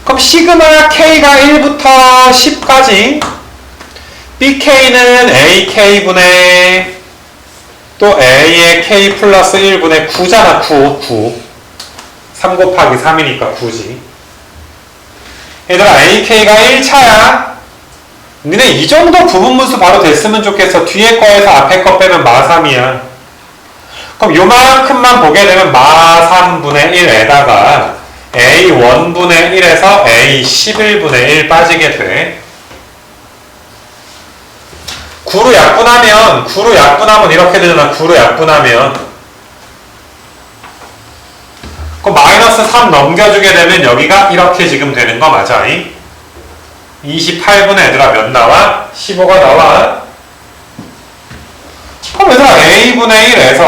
그럼 시그마 k가 1부터 10까지 bk는 ak분의 또 a의 k 플러스 1분의 9잖아. 9 3 곱하기 3이니까 9지. 얘들아 ak가 1차야. 니네 이 정도 부분분수 바로 됐으면 좋겠어. 뒤에 거에서 앞에 거 빼면 마3이야. 그럼 요만큼만 보게 되면 마3분의 1에다가 a1분의 1에서 a11분의 1 빠지게 돼. 9로 약분하면 이렇게 되잖아. 9로 약분하면 그럼 마이너스 3 넘겨주게 되면 여기가 이렇게 지금 되는 거 맞아? 28분의 얘들아 몇 나와? 15가 나와. 그럼 얘들아 a분의 1에서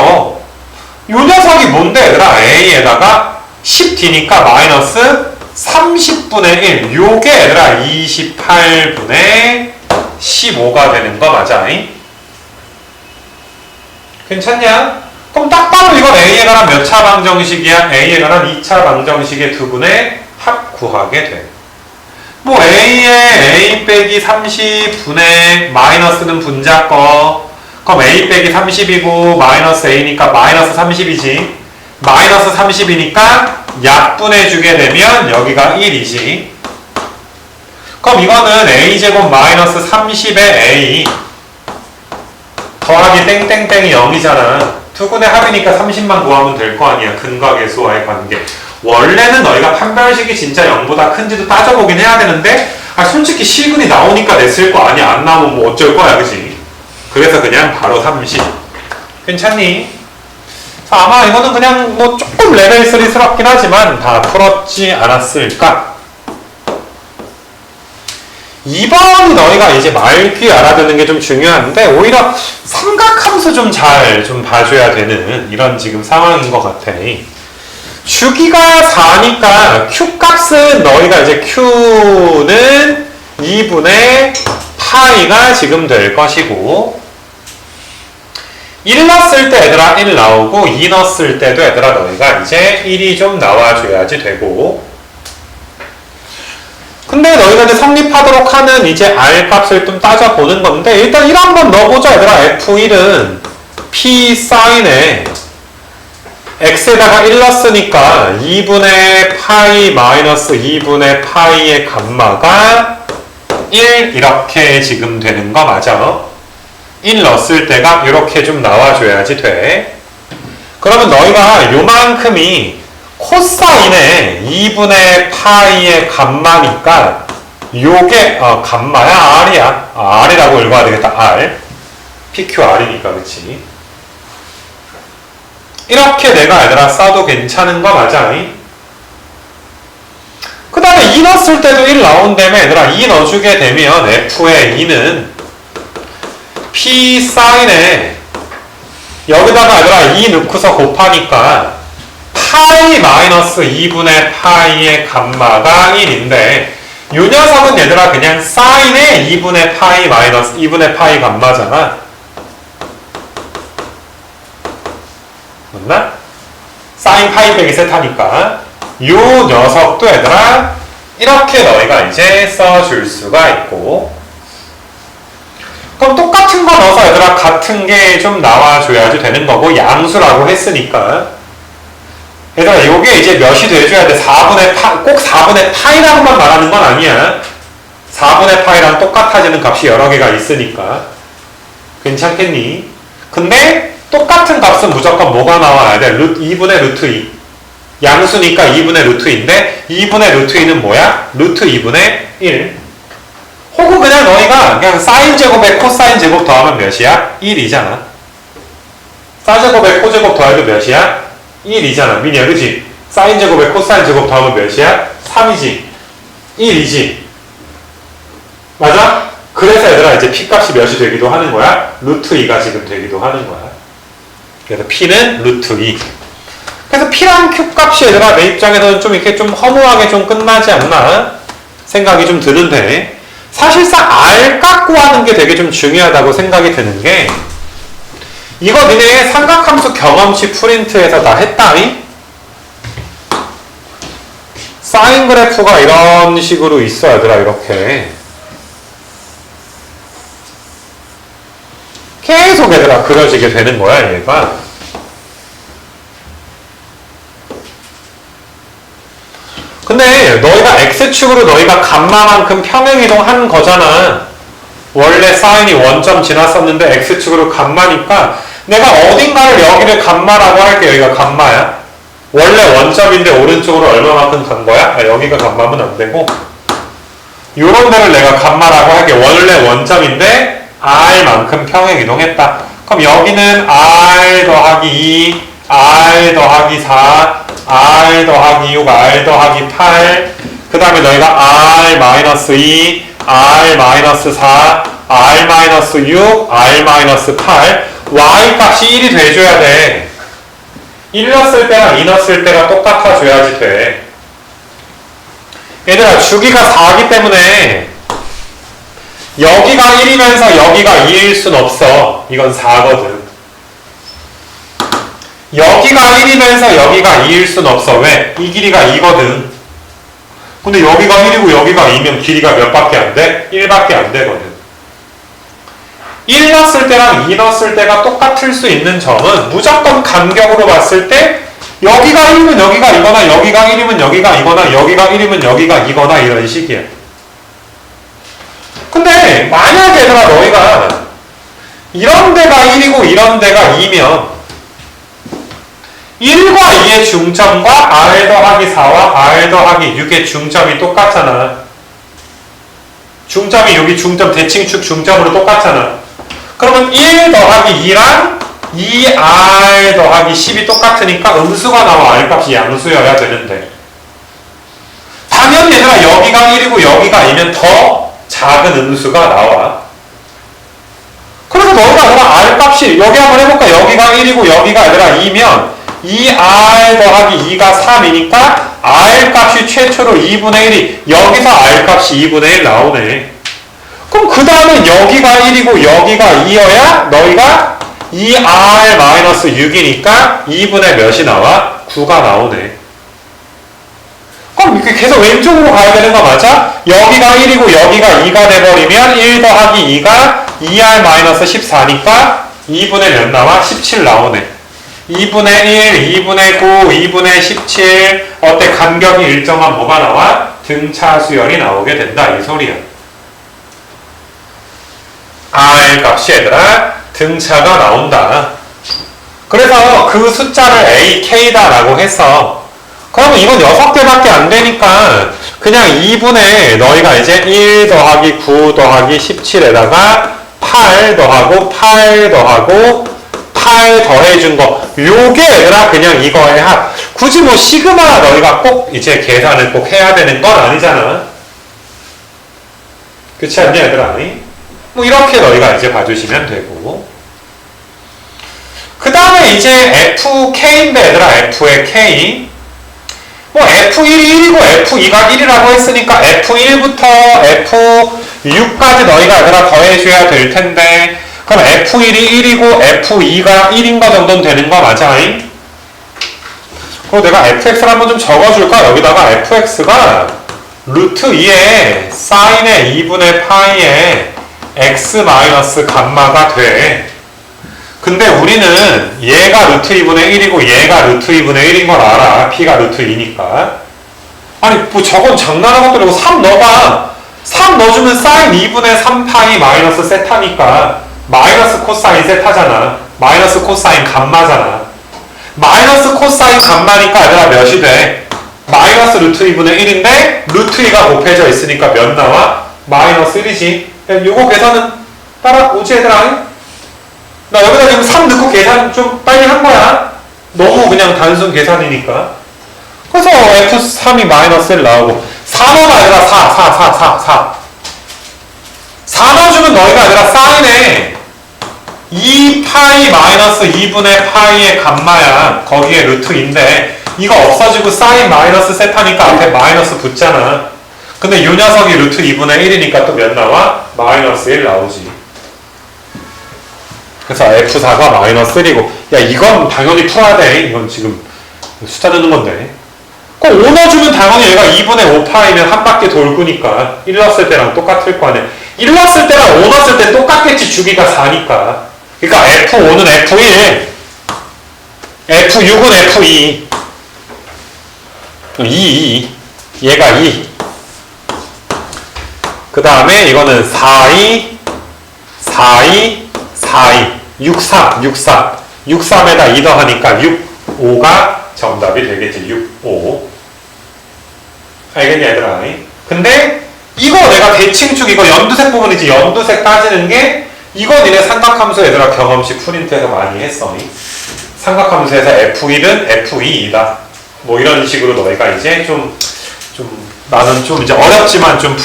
요 녀석이 뭔데 얘들아? a에다가 10d니까 마이너스 30분의 1 요게 얘들아 28분의 15가 되는 거 맞아? 괜찮냐? 그럼 딱 봐도 이건 a에 관한 몇 차 방정식이야? a에 관한 2차 방정식의 두 분의 합 구하게 돼. 뭐 a에 a 빼기 30분의 마이너스는 분자 거. 그럼 a 빼기 30이고 마이너스 a니까 마이너스 30이지. 마이너스 30이니까 약분해 주게 되면 여기가 1이지. 그럼 이거는 a제곱 마이너스 30의 a 더하기 땡땡땡이 0이잖아. 투근의 합이니까 30만 구하면 될 거 아니야. 근과 계수와의 관계. 원래는 너희가 판별식이 진짜 0보다 큰지도 따져보긴 해야 되는데 솔직히 실근이 나오니까 냈을 거 아니야. 안 나오면 뭐 어쩔 거야. 그치? 그래서 그냥 바로 30. 괜찮니? 아마 이거는 그냥 뭐 조금 레벨 3스럽긴 하지만 다 풀었지 않았을까? 2번이 너희가 이제 말귀 알아듣는 게 좀 중요한데 오히려 삼각함수 좀 잘 좀 봐줘야 되는 이런 지금 상황인 것 같아. 주기가 4니까 Q 값은 너희가 이제 Q는 2분의 파이가 지금 될 것이고 1 넣었을 때 얘들아 1 나오고 2 넣었을 때도 얘들아 너희가 이제 1이 좀 나와줘야지 되고 근데 너희가 이제 성립하도록 하는 이제 R 값을 좀 따져보는 건데 일단 1 한번 넣어보자 얘들아. F1은 P 사인에 X에다가 1 넣었으니까 2분의 파이 마이너스 2분의 파이의 감마가 1 이렇게 지금 되는 거 맞아? 1 넣었을 때가 이렇게 좀 나와줘야지 돼. 그러면 너희가 요만큼이 코사인의 2분의 파이의 감마니까 요게 감마야 R이야. R이라고 읽어야 되겠다. R. PQR이니까 그치? 이렇게 내가 얘들아 써도 괜찮은 거 맞아? 그 다음에 2 넣었을 때도 1 나온다며 얘들아 2 넣어주게 되면 F의 2는 P 사인에 여기다가 얘들아 2 넣고서 곱하니까 파이 마이너스 2분의 파이의 감마가 1인데 요 녀석은 얘들아 그냥 사인의 2분의 파이 마이너스 2분의 파이 감마잖아. 맞나? 사인 파이 빼기 세타니까 요 녀석도 얘들아 이렇게 너희가 이제 써줄 수가 있고 그럼 똑같은 거 넣어서 얘들아 같은 게 좀 나와줘야지 되는 거고 양수라고 했으니까 얘들아 요게 이제 몇이 돼줘야 돼. 4분의 파, 꼭 4분의 파이라고만 말하는 건 아니야. 4분의 파이랑 똑같아지는 값이 여러 개가 있으니까 괜찮겠니? 근데 똑같은 값은 무조건 뭐가 나와야 돼? 2분의 루트 2 양수니까 2분의 루트 2인데 2분의 루트 2는 뭐야? 루트 2분의 1 혹은 그냥 너희가 그냥 사인 제곱에 코사인 제곱 더하면 몇이야? 1이잖아. 사제곱에 코제곱 더해도 몇이야? 1이잖아. 민이야, 그치? 사인 제곱에 코사인 제곱 더하면 몇이야? 3이지. 1이지. 맞아? 그래서 얘들아 이제 P값이 몇이 되기도 하는 거야? 루트 2가 지금 되기도 하는 거야. 그래서 P는 루트 2. 그래서 P랑 Q값이 얘들아 내 입장에서는 좀 이렇게 좀 허무하게 좀 끝나지 않나? 생각이 좀 드는데 사실상 R 값 구하는 게 되게 좀 중요하다고 생각이 드는 게 이거 니네 삼각함수 경험치 프린트에서 다 했다니? 사인 그래프가 이런 식으로 있어 얘들아 이렇게 계속 얘들아 그려지게 되는 거야 얘가. 근데 너희가 X축으로 너희가 감마만큼 평행이동 하는 거잖아. 원래 사인이 원점 지났었는데 x축으로 감마니까 내가 어딘가를 여기를 감마라고 할게. 여기가 감마야. 원래 원점인데 오른쪽으로 얼마만큼 간 거야? 여기가 감마면 안 되고 요런 데를 내가 감마라고 할게. 원래 원점인데 r만큼 평행 이동했다. 그럼 여기는 r 더하기 2, r 더하기 4, r 더하기 6, r 더하기 8. 그 다음에 너희가 r 마이너스 2, r 마이너스 4, r 마이너스 6, r 마이너스 8. y 값이 1이 돼줘야 돼. 1 넣었을 때랑 2 넣었을 때가 똑같아 줘야지 돼. 얘들아, 주기가 4기 때문에 여기가 1이면서 여기가 2일 순 없어. 이건 4거든. 여기가 1이면서 여기가 2일 순 없어. 왜? 이 길이가 2거든. 근데 여기가 1이고 여기가 2면 길이가 몇 밖에 안 돼? 1밖에 안 되거든. 1 넣었을 때랑 2 넣었을 때가 똑같을 수 있는 점은 무조건 간격으로 봤을 때 여기가 1이면 여기가 이거나 여기가 1이면 여기가 이거나 여기가 1이면 여기가 이거나 이런 식이야. 근데 만약에 얘들아 너희가 이런 데가 1이고 이런 데가 2면 1과 2의 중점과 r 더하기 4와 r 더하기 6의 중점이 똑같잖아. 중점이 여기 중점 대칭축 중점으로 똑같잖아. 그러면 1 더하기 2랑 2r 더하기 10이 똑같으니까 음수가 나와. r값이 양수여야 되는데 당연히 얘들아 여기가 1이고 여기가 2면 더 작은 음수가 나와. 그래서 너희가 그럼 r값이 여기 한번 해볼까? 여기가 1이고 여기가 얘들아 2면 2r 더하기 2가 3이니까 r값이 최초로 2분의 1이 여기서 r값이 2분의 1 나오네. 그럼 그 다음에 여기가 1이고 여기가 2여야 너희가 2r-6이니까 2분의 몇이 나와? 9가 나오네. 그럼 이렇게 계속 왼쪽으로 가야 되는 거 맞아? 여기가 1이고 여기가 2가 돼버리면 1 더하기 2가 2r-14니까 2분의 몇 나와? 17 나오네. 2분의 1, 2분의 9, 2분의 17 어때? 간격이 일정한 뭐가 나와? 등차 수열이 나오게 된다 이 소리야. r 값이 얘들아 등차가 나온다. 그래서 그 숫자를 AK다 라고 했어. 그러면 이건 6개밖에 안 되니까 그냥 2분의 너희가 이제 1 더하기 9 더하기 17에다가 8 더하고 8 더하고 8 더해준 거 요게 얘들아 그냥 이거의 합. 굳이 뭐 시그마 너희가 꼭 이제 계산을 꼭 해야 되는 건 아니잖아. 그렇지 않냐 얘들아? 뭐 이렇게 너희가 이제 봐주시면 되고 그 다음에 이제 FK인데 얘들아 F의 K 뭐 F1이 1이고 F2가 1이라고 했으니까 F1부터 F6까지 너희가 얘들아 더해줘야 될 텐데 그럼 F1이 1이고 F2가 1인 거 정도는 되는 거 맞아? 그리고 내가 fx를 한번 좀 적어줄까? 여기다가 fx가 루트 2에 사인의 2분의 파이에 x 마이너스 감마가 돼. 근데 우리는 얘가 루트 2분의 1이고 얘가 루트 2분의 1인 걸 알아. p가 루트 2니까. 아니 뭐 저건 장난한 것도 아니고 3 넣어봐. 3 넣어주면 사인 2분의 3파이 마이너스 세타니까 마이너스 코사인 세타잖아. 마이너스 코사인 감마잖아. 마이너스 코사인 감마니까 얘들아 몇이 돼? 마이너스 루트 2분의 1인데 루트 2가 곱해져 있으니까 몇 나와? 마이너스 1이지. 요거 계산은 따라오지 얘들아? 나 여기다 지금 3 넣고 계산 좀 빨리 한 거야. 너무 그냥 단순 계산이니까. 그래서 F3이 마이너스 1 나오고 4 넣어가 아니라 4 넣어주면 너희가 아니라 사인에 2파이 마이너스 2분의 파이의 감마야. 거기에 루트인데 이거 없어지고 사인 마이너스 세타니까 앞에 마이너스 붙잖아. 근데 이 녀석이 루트 2분의 1이니까 또 몇 나와? 마이너스 1 나오지. 그래서 F4가 마이너스 1이고 야 이건 당연히 풀어야 돼. 이건 지금 숫자 넣는 건데 꼭 5 넣어주면 당연히 얘가 2분의 5파이면 한 바퀴 돌구니까 1 넣었을 때랑 똑같을 거 아니야. 1 넣었을 때랑 5 넣었을 때 똑같겠지. 주기가 4니까. 그러니까 F5는 F1 F6은 F2 2 얘가 2 그 다음에 이거는 4, 2 4, 2, 4, 2, 6, 3, 6, 3. 6, 3에다 2 더하니까 6, 5가 정답이 되겠지. 6, 5. 알겠니, 얘들아? 근데 이거 내가 대칭축 이거 연두색 부분이지. 연두색 따지는 게 이거 니네 삼각함수 얘들아 경험식 프린트에서 많이 했어. 삼각함수에서 F1은 F2이다. 뭐 이런 식으로 너희가 이제 좀 나는 좀 이제 어렵지만 좀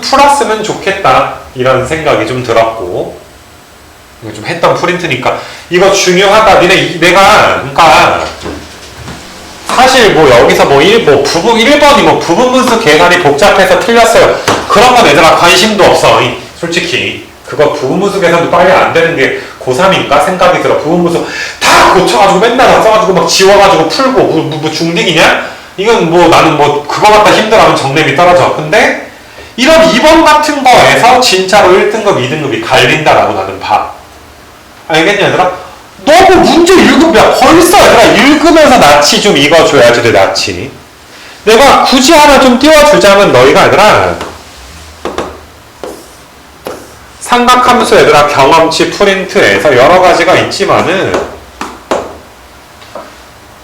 풀었으면 좋겠다. 이런 생각이 좀 들었고. 이거 좀 했던 프린트니까. 이거 중요하다. 내가, 그러니까, 사실 뭐 여기서 부분 1번이 부분 분수 계산이 복잡해서 틀렸어요. 그런 건 얘들아 관심도 없어. 솔직히. 그거 부분 분수 계산도 빨리 안 되는 게 고3인가 생각이 들어. 부분 분수 다 고쳐가지고 맨날 다 써가지고 막 지워가지고 풀고 뭐 중딩이냐? 이건 나는 그거 갖다 힘들어하면 정답이 떨어져. 근데 이런 2번 같은 거에서 진짜로 1등급, 2등급이 갈린다라고 나는 봐. 알겠냐 얘들아? 너무 문제 읽으면 벌써 얘들아 읽으면서 낯이 좀 익어줘야지 돼. 낯이. 내가 굳이 하나 좀 띄워주자면 너희가 얘들아 삼각함수 얘들아 경험치 프린트에서 여러 가지가 있지만은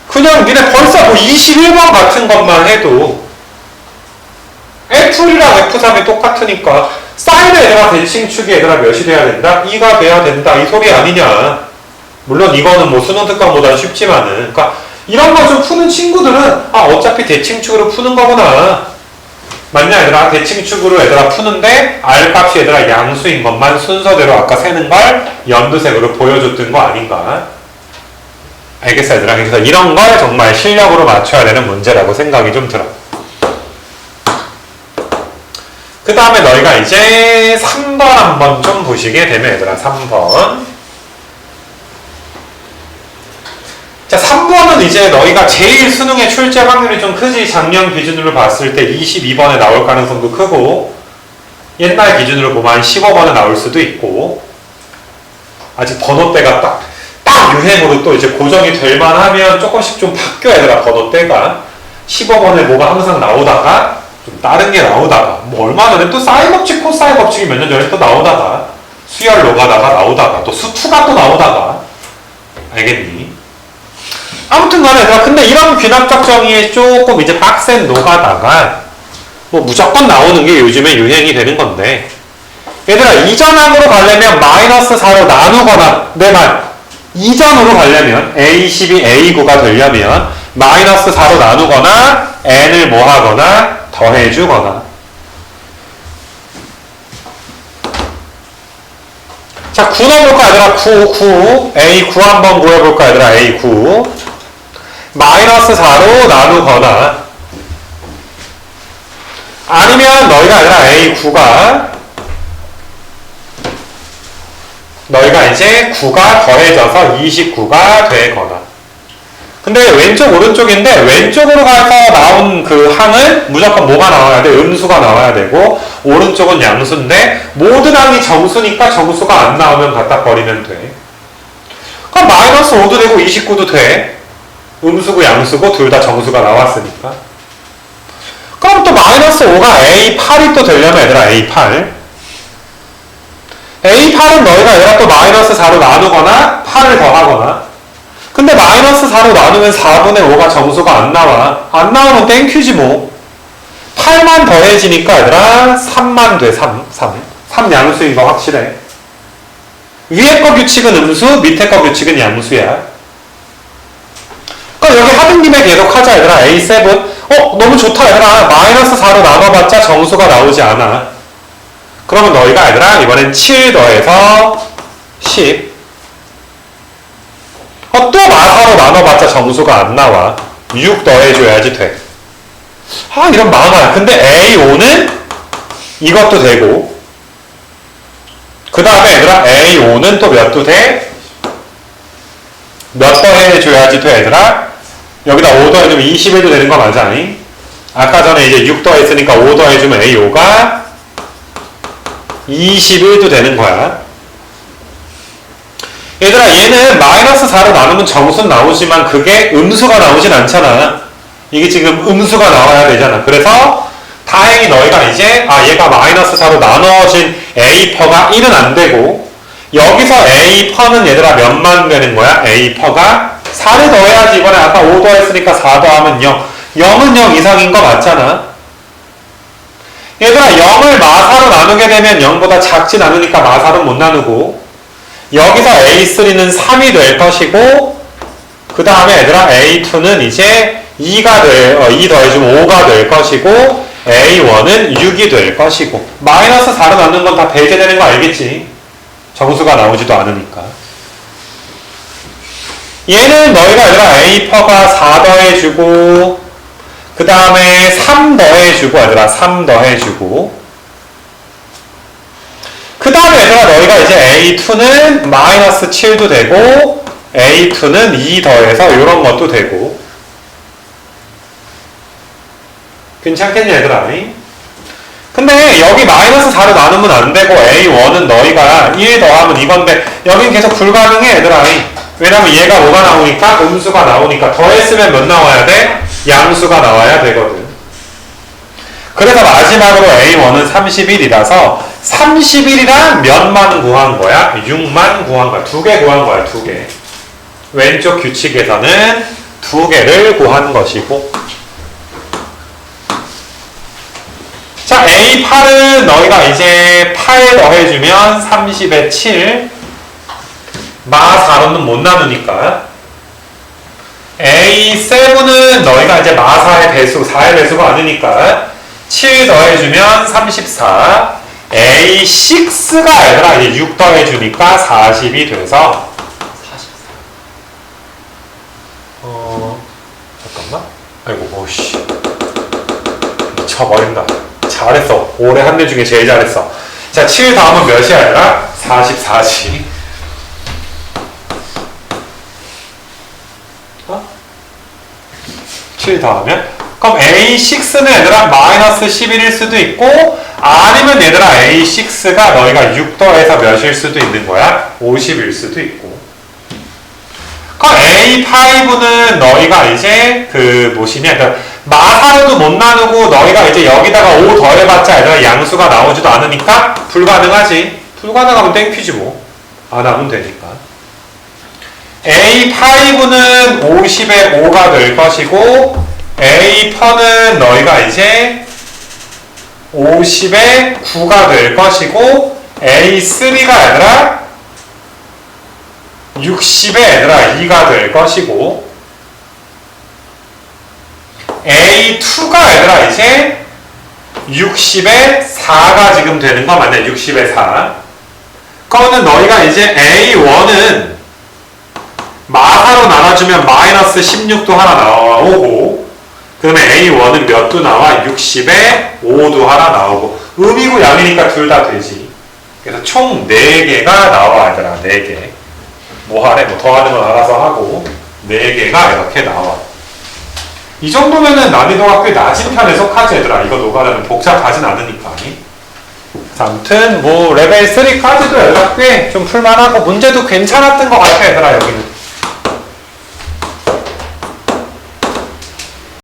그냥 니네 벌써 21번 같은 것만 해도 F1이랑 F3이 똑같으니까 사인의 얘들아 대칭축이 얘들아 몇이 돼야 된다? 2가 돼야 된다. 이 소리 아니냐. 물론 이거는 수능 특강보다는 쉽지만은 그러니까 이런 거 좀 푸는 친구들은 어차피 대칭축으로 푸는 거구나. 맞냐 얘들아? 대칭축으로 얘들아 푸는데 R값이 얘들아 양수인 것만 순서대로 아까 세는 걸 연두색으로 보여줬던 거 아닌가? 알겠어 얘들아? 그래서 이런 걸 정말 실력으로 맞춰야 되는 문제라고 생각이 좀 들어. 그 다음에 너희가 이제 3번 한번 좀 보시게 되면 얘들아 3번. 자 3번은 이제 너희가 제일 수능의 출제 확률이 좀 크지. 작년 기준으로 봤을 때 22번에 나올 가능성도 크고 옛날 기준으로 보면 15번에 나올 수도 있고 아직 번호대가 딱 유행으로 또 이제 고정이 될 만하면 조금씩 좀 바뀌어야 되라. 번호대가 15번에 뭐가 항상 나오다가 좀 다른 게 나오다가 얼마 전에 또 사인 법칙 코사인 법칙이 몇 년 전에 또 나오다가 수열 로가다가 나오다가 또 수투가 또 나오다가 알겠니? 아무튼 간에 얘들아 근데 이런 귀납적 정의에 조금 이제 빡센 노가다가 무조건 나오는 게 요즘에 유행이 되는 건데 얘들아 이전항으로 가려면 마이너스 4로 나누거나 내 말 이전으로 가려면 A12, A9가 되려면 마이너스 4로 나누거나 n을 뭐 하거나 더해주거나. 자 9 넣어볼까 얘들아? 9 A9 한번 구해볼까 얘들아? A9 마이너스 4로 나누거나 아니면 너희가 얘들아 A9가 너희가 이제 9가 더해져서 29가 되거나. 근데 왼쪽 오른쪽인데 왼쪽으로 가서 나온 그 항은 무조건 뭐가 나와야 돼? 음수가 나와야 되고 오른쪽은 양수인데 모든 항이 정수니까 정수가 안 나오면 갖다 버리면 돼. 그럼 마이너스 5도 되고 29도 돼. 음수고 양수고 둘 다 정수가 나왔으니까. 그럼 또 마이너스 5가 A8이 또 되려면 얘들아 A8 A8은 너희가 얘가 또 마이너스 4로 나누거나 8을 더하거나 근데 마이너스 4로 나누면 4분의 5가 정수가 안 나와. 안 나오면 땡큐지 뭐. 8만 더해지니까 얘들아 3만 돼. 3 양수인 거 확실해. 위에 거 규칙은 음수, 밑에 거 규칙은 양수야. 그럼 여기 하는 김에 계속 하자 얘들아. A7 너무 좋다 얘들아. 마이너스 4로 나눠봤자 정수가 나오지 않아. 그러면 너희가 얘들아 이번엔 7 더해서 10 또 마사로 나눠봤자 정수가 안 나와. 6 더해줘야지 돼. 이런 망할. 근데 A5는 이것도 되고 그 다음에 얘들아 A5는 또 몇도 돼? 몇 더해줘야지 돼 얘들아? 여기다 5 더해주면 21도 되는 거 맞아? 아까 전에 이제 6 더했으니까 5 더해주면 A5가 21도 되는 거야. 얘들아 얘는 마이너스 4로 나누면 정수는 나오지만 그게 음수가 나오진 않잖아. 이게 지금 음수가 나와야 되잖아. 그래서 다행히 너희가 이제 얘가 마이너스 4로 나눠진 A퍼가 1은 안 되고 여기서 A 퍼는 얘들아 몇만 되는 거야? A 퍼가 4를 더해야지. 이번에 아까 5 더했으니까 4 더하면 0. 0은 0 이상인 거 맞잖아. 얘들아 0을 마사로 나누게 되면 0보다 작진 않으니까 마사로 못 나누고, 여기서 A3는 3이 될 것이고, 그 다음에 얘들아 A2는 이제 2 더해주면 5가 될 것이고, A1은 6이 될 것이고, 마이너스 4로 나누는 건 다 배제되는 거 알겠지? 정수가 나오지도 않으니까. 얘는 너희가 얘들아 A 퍼가 4 더해주고, 그 다음에 3 더해주고, 얘들아 3 더해주고, 그 다음에 얘들아 너희가 이제 A2는 마이너스 7도 되고, A2는 2 더해서 이런 것도 되고. 괜찮겠냐 얘들아? 근데 여기 마이너스 4로 나누면 안 되고 A1은 너희가 1 더하면 이건데 여긴 계속 불가능해 얘들아. 왜냐면 얘가 뭐가 나오니까? 음수가 나오니까 더했으면 몇 나와야 돼? 양수가 나와야 되거든. 그래서 마지막으로 A1은 31이라서 31이란 몇만 구한 거야? 6만 구한 거야. 2개 구한 거야. 2개. 왼쪽 규칙에서는 2개를 구한 것이고, 자, A8은 너희가 이제 8 더해주면 30에 7, 마 4로는 못 나누니까. A7은 너희가 이제 마 4의 배수, 4의 배수가 아니니까 7 더해주면 34, A6가 얘들아 이제 6 더해주니까 40이 돼서, 잠깐만. 아이고, 오씨. 미쳐버린다. 잘했어. 올해 한 대 중에 제일 잘했어. 자, 7 다음은 몇이야, 얘들아? 44지. 7 더하면? 그럼 A6는 얘들아 마이너스 11일 수도 있고, 아니면 얘들아 A6가 너희가 6 더해서 몇일 수도 있는 거야? 50일 수도 있고. 그럼 A5는 너희가 이제 뭐시냐, 마사로도 못 나누고 너희가 이제 여기다가 5 더해봤자 얘들아 양수가 나오지도 않으니까 불가능하지. 불가능하면 땡큐지 뭐. 안 하면 되니까. A5는 50에 5가 될 것이고, A4는 너희가 이제 50에 9가 될 것이고, A3가 얘들아 60에 얘들아 2가 될 것이고, A2가 얘들아 이제 60에 4가 지금 되는 거 맞네. 60에 4. 그거는 너희가 이제 A1은 마사로 나눠주면 마이너스 16도 하나 나오고, 그 다음에 A1은 몇 도 나와? 60에 5도 하나 나오고, 음이고 양이니까 둘 다 되지. 그래서 총 4개가 나와 얘들아. 4개. 뭐 하래? 뭐 더하는 건 알아서 하고 4개가 이렇게 나와. 이 정도면은 난이도가 꽤 낮은 편에 속하지 얘들아. 이거 노가다는 복잡하진 않으니까. 아무튼 뭐 레벨 3까지도 얘들아 꽤 좀 풀만하고 문제도 괜찮았던 것 같아 얘들아. 여기는